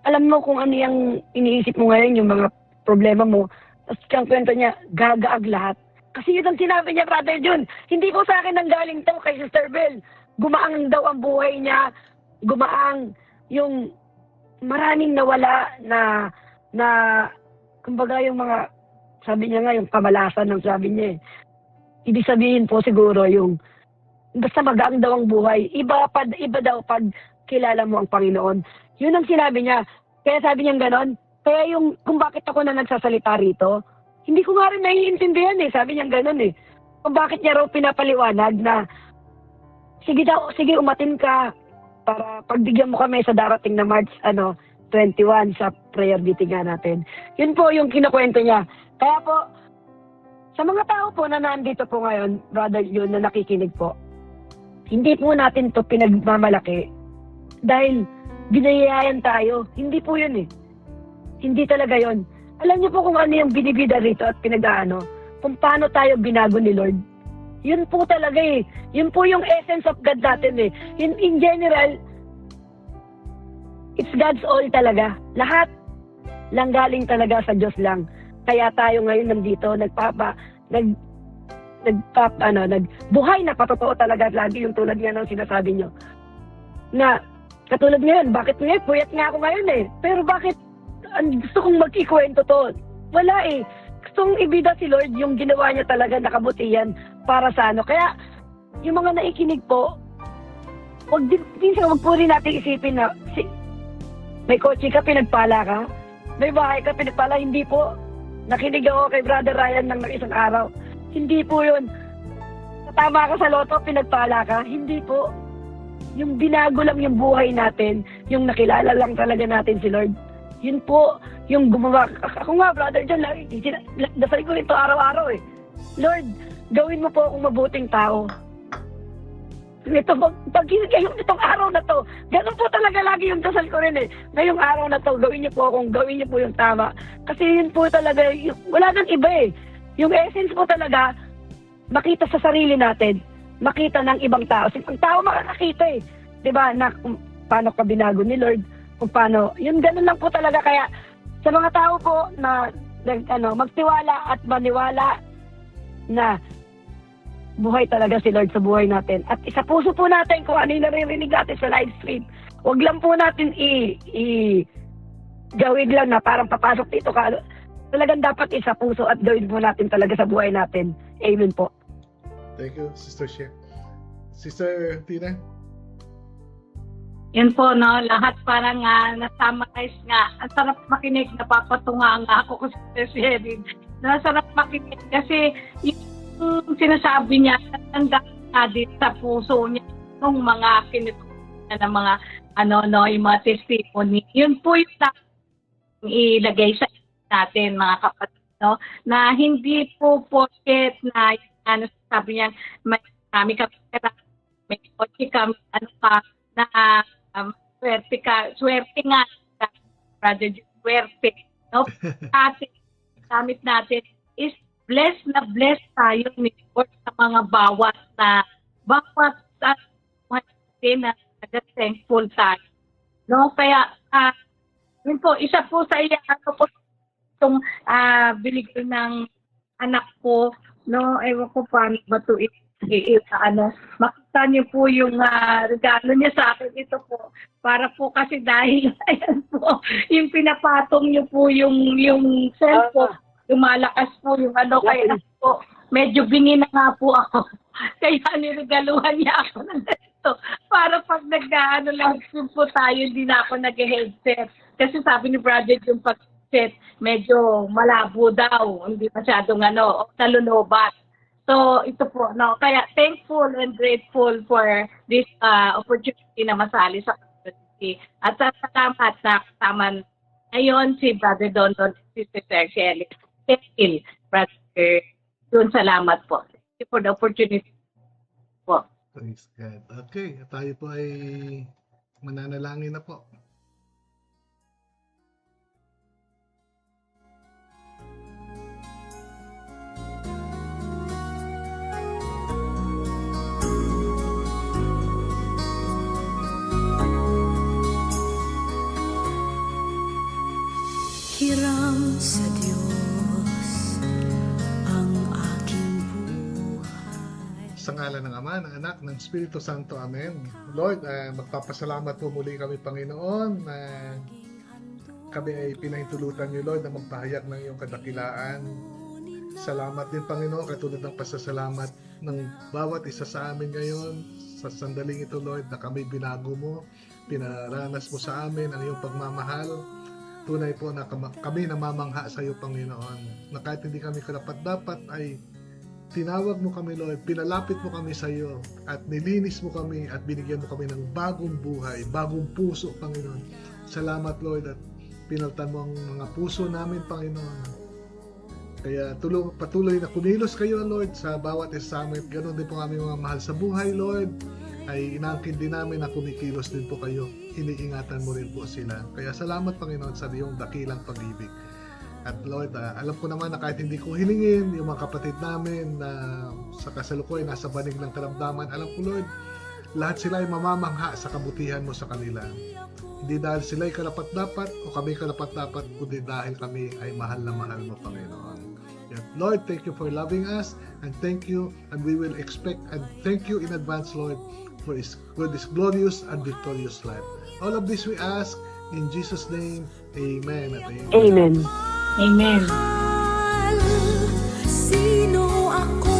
alam mo kung ano yung iniisip mo ngayon, yung mga problema mo. Tapos ang kwento niya, gagaag lahat. Kasi yun ang sinabi niya, Brother Jun. Hindi po sa akin nang galing to kay Sister Bell. Gumaang daw ang buhay niya. Gumaang yung maraming nawala na kumbaga yung mga, sabi niya nga, yung kamalasan ng sabi niya eh. Ibig sabihin po siguro yung basta magaang daw ang buhay. Iba daw pag kilala mo ang Panginoon. Yun ang sinabi niya. Kaya sabi niya ganon. Kaya yung kung bakit ako na nagsasalita rito, hindi ko nga rin naiintindihan eh. Sabi niya ganon eh. Kung bakit niya raw pinapaliwanag na sige umatin ka para pagbigyan mo kami sa darating na March 21 sa prayer meeting nga natin. Yun po yung kinukwento niya. Kaya po, sa mga tao po na nandito po ngayon, Brother Jun, na nakikinig po, hindi po natin to pinagmamalaki dahil binayayan tayo. Hindi po yun eh. Hindi talaga yun. Alam niyo po kung ano yung binibida rito at pinag-aano, kung paano tayo binago ni Lord. Yun po talaga eh. Yun po yung essence of God natin eh. In general, it's God's all talaga. Lahat lang galing talaga sa Diyos lang. Kaya tayo ngayon nandito, nagbuhay na patotoo talaga lagi yung tulad nga ng sinasabi nyo. Na, katulad ngayon, bakit ngayon? Puyat nga ako ngayon eh. Pero bakit gusto kong mag-ikwento to? Wala eh. Gusto kong ibida si Lord yung ginawa niya talaga nakabutihan para sa ano. Kaya, yung mga naikinig po, wag po rin natin isipin na may kotse ka, pinagpala ka. May bahay ka, pinagpala. Hindi po. Nakinig ako kay Brother Ryan ng isang araw. Hindi po yun. Tama ka sa loto, pinagpala ka. Hindi po. Yung binago lang yung buhay natin, yung nakilala lang talaga natin si Lord. Yun po, yung gumawa. Ako nga, Brother John, dasal ko ito araw-araw eh. Lord, gawin mo po akong mabuting tao. Ito, ngayong itong araw na to, ganun po talaga lagi yung dasal ko rin eh. Ngayong araw na to, gawin niyo po yung tama. Kasi yun po talaga, wala nang iba eh. Yung essence po talaga, makita sa sarili natin, makita ng ibang tao. Ang tao makakakita eh. Diba, na kung paano ka binago ni Lord, kung paano, yun ganun lang po talaga. Kaya sa mga tao po na magtiwala at maniwala na buhay talaga si Lord sa buhay natin. At isa puso po natin kung ano yung naririnig natin sa live stream. Huwag lang po natin gawin lang na parang papasok dito ka. Talagang dapat isa puso at gawin po natin talaga sa buhay natin. Amen po. Thank you, Sister Shea. Sister Tina? Yun po, no? Lahat parang na-summarize nga. Ang sarap makinig, napapatunga nga ako kasi Sister Sherry. Nasarap makinig kasi yung sinasabi niya, natanda din sa puso niya ng mga kinukuha ng mga yung mga testimony. Yun po yung ilagay sa natin mga kapatid, no? Na hindi po porket na sabi niya may kami may kotse kami na swerte nga Brother, swerte, no? Ating gamit natin is blessed tayo ni Lord sa mga bawat din na thankful tayo. No? Kaya, yun po, isa po sa iya, po itong binigay ng anak ko, no? Ewan ko paano ba ito makita niyo po yung regalo niya sa akin. Ito po, para po kasi dahil, ayan po, yung pinapatong niyo po yung cellphone, lumalakas po yung kaya po, medyo bingi na nga po ako. Kaya niregaluhan niya ako ng ito. Para pag lang po tayo, hindi na ako nag-headset. Kasi sabi ni Brother yung pag-headset, medyo malabo daw. Hindi masyadong nalulobat. So, ito po, no? Kaya thankful and grateful for this opportunity na masali sa community. At salamat na kasama ngayon si Brother Don, si Sister Shelly. Thank you, Brother Don. Salamat po. Thank you for the opportunity po. Praise God. Okay, tayo po ay mananalangin na po. sa Diyos ang aking buhay. Sa ngalan ng Ama, ng Anak, ng Espiritu Santo. Amen. Lord, magpapasalamat po muli kami, Panginoon, na kami ay pinahintulutan niyo, Lord, na magpahayag ng iyong kadakilaan. Salamat din, Panginoon, katulad ng pasasalamat ng bawat isa sa amin ngayon. Sa sandaling ito, Lord, na kami binago mo, pinaranas mo sa amin ang iyong pagmamahal. Tunay po na kami namamangha sa iyo, Panginoon, na kahit hindi kami karapat-dapat ay tinawag mo kami, Lord, pinalapit mo kami sa iyo at nilinis mo kami at binigyan mo kami ng bagong buhay, bagong puso, Panginoon. Salamat, Lord, at pinaltan mo ang mga puso namin, Panginoon. Kaya patuloy na kumilos kayo, Lord, sa bawat isa sa amin. Ganon din po kami mga mahal sa buhay, Lord. Ay inaangkin din namin na kumikilos din po kayo. Iniingatan mo rin po sila. Kaya salamat, Panginoon, sa iyong dakilang pag-ibig. At Lord, alam ko naman na kahit hindi ko hilingin, yung mga kapatid namin na sa kasalukuyan nasa banig ng karamdaman, alam ko, Lord, lahat sila ay mamamangha sa kabutihan mo sa kanila. Hindi dahil sila ay karapat-dapat o kami karapat-dapat, kundi dahil kami ay mahal na mahal mo, Panginoon. Yet, Lord, thank you for loving us, and thank you, and we will expect and thank you in advance, Lord, for this glorious and victorious life. All of this we ask in Jesus' name. Amen at amen. Amen. Amen. Sino ako?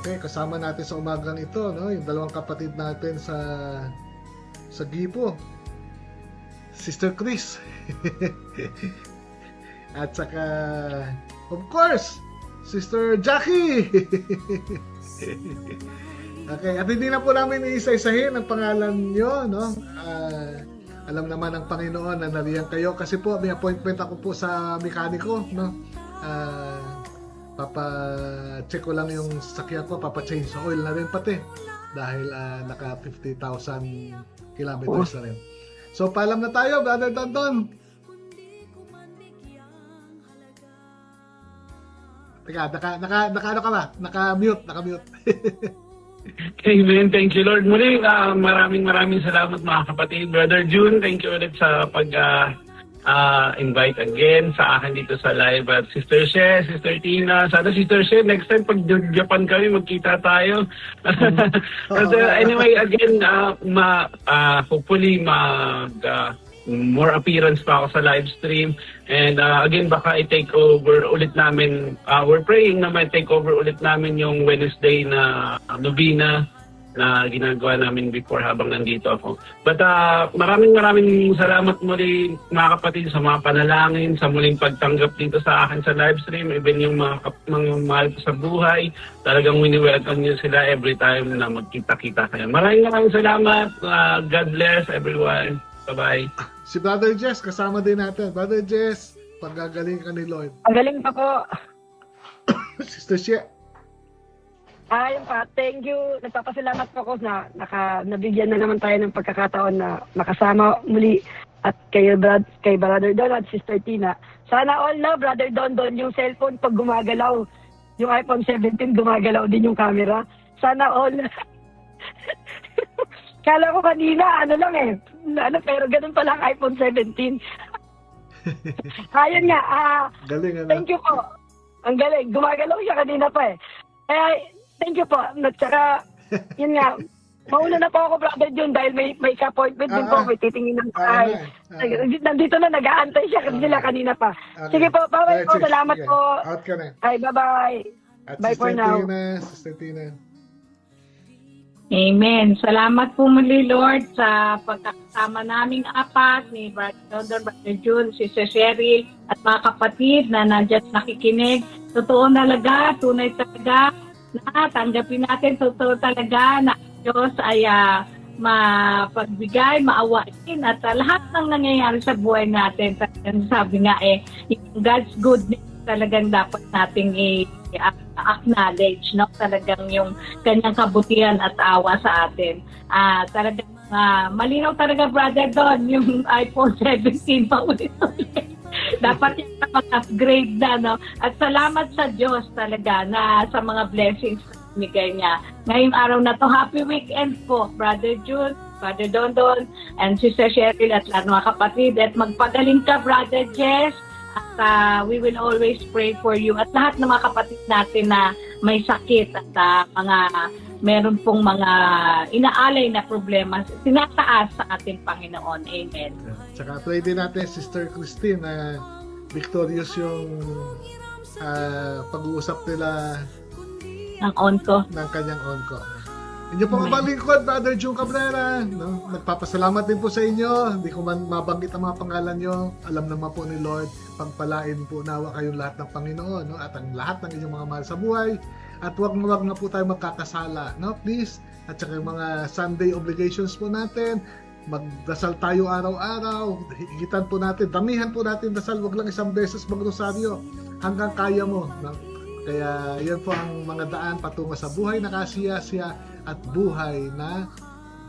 Okay, kasama natin sa umagang ito, no, yung dalawang kapatid natin sa Gipo. Sister Chris. At saka, of course, Sister Jackie. Okay, at hindi na po namin iisa-isahin ang pangalan nyo, no? Alam naman ng Panginoon na nariyan kayo kasi po may appointment ako po sa mekaniko, no? Papa-check ko lang yung sasakyan ko, papa-change oil na rin pati dahil naka 50,000 kilometers na rin. So, paalam na tayo, Brother Danton. Teka, ano ka ba? Naka-mute. Amen. Thank you, Lord. Muli, maraming salamat, mga kapatid. Brother June, thank you ulit sa invite again sa akin dito sa live. At Sister She, Sister Tina, sana Sister She, next time pag Japan kami, magkita tayo. But anyway, again, hopefully more appearance pa ako sa live stream. And again, baka i-take over ulit namin, we're praying na may take over ulit namin yung Wednesday na novena na ginagawa namin before habang nandito ako. But maraming salamat muli, mga kapatid, sa mga panalangin, sa muling pagtanggap dito sa akin sa live stream, even yung mga mahal ko sa buhay, talagang wini-welcome niyo sila every time na magkita-kita kayo. Maraming salamat. God bless everyone. Bye-bye. Si Brother Jess, kasama din natin. Brother Jess, paggagaling ka ni Lord. Ang galing pa po. Sister She. Ayun pa, thank you. Nagpapasalamat po ako na nabigyan na naman tayo ng pagkakataon na makasama muli at kay Brother Don at Sister Tina. Sana all na, Brother Don, yung cellphone pag gumagalaw, yung iPhone 17 gumagalaw din yung camera. Sana all. Kala ko kanina, pero ganun pala ang iPhone 17. Ayun nga, Galing, ano? thank you po. Ang galing, gumagalaw siya kanina pa eh. Thank you po. At saka, yun nga, mauna na po ako, Brother June, dahil may appointment din po, may titingin ng bahay. Nandito na, nag-aantay siya sila kanina pa. Okay. Sige po, bye-bye po, Sige. salamat po. Out ka na. Ay, bye-bye. At Bye for now. Sister Tina. Amen. Salamat po muli, Lord, sa pagkakasama naming apat ni Brother June, Sister Cheryl, at mga kapatid na nandiyan nakikinig. Totoo talaga, tunay talaga, na tanggapin natin, totoo talaga na Diyos ay mapagbigay, maawain, at lahat ng nangyayari sa buhay natin. Sabi nga yung God's goodness talagang dapat nating acknowledge, no? Talagang yung kanyang kabutihan at awa sa atin. Talagang malinaw talaga, Brother Don, yung iPhone 17 pa ulit. Dapat yung mag-upgrade na, no? At salamat sa Diyos talaga na sa mga blessings na bigay niya. Ngayong araw na to, happy weekend po, Brother June, Father Dondon, and Sister Cheryl at lahat ng mga kapatid. At magpagaling ka, Brother Jess. At we will always pray for you. At lahat ng mga kapatid natin na may sakit at meron pong mga inaalay na problema, sinataas sa ating Panginoon. Amen. Tsaka pray din natin, Sister Christine, na victorious yung pag-uusap nila Ang onko. ng kanyang onko. Inyo pong kabalingkod, Brother June Cabrera. No? Nagpapasalamat din po sa inyo. Hindi ko man mabanggit ang mga pangalan nyo. Alam naman po ni Lord, pagpalain po nawa kayong lahat ng Panginoon. No? At ang lahat ng inyong mga mahal sa buhay. At wag na po tayo magkakasala. No? Please. At saka yung mga Sunday obligations po natin. Magdasal tayo araw-araw. Higitan po natin. Damihan po natin dasal. Wag lang isang beses magrosaryo. Hanggang kaya mo. No? Kaya yan po ang mga daan patungo sa buhay na kasiyasiya at buhay na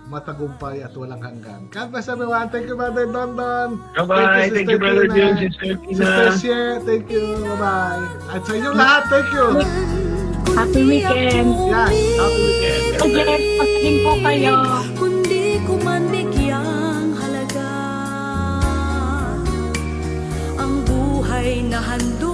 matagumpay at walang hanggan. God bless everyone. Thank you, Brother Dondon. Bye-bye. Thank you, Brother June, Sister Sister Tina. Shea, thank you. Bye-bye. At sa inyong lahat, thank you. Happy weekend. Yan. Happy weekend. Jess, pagaling po kayo. Kundi ko man bigyang halaga ang buhay na handog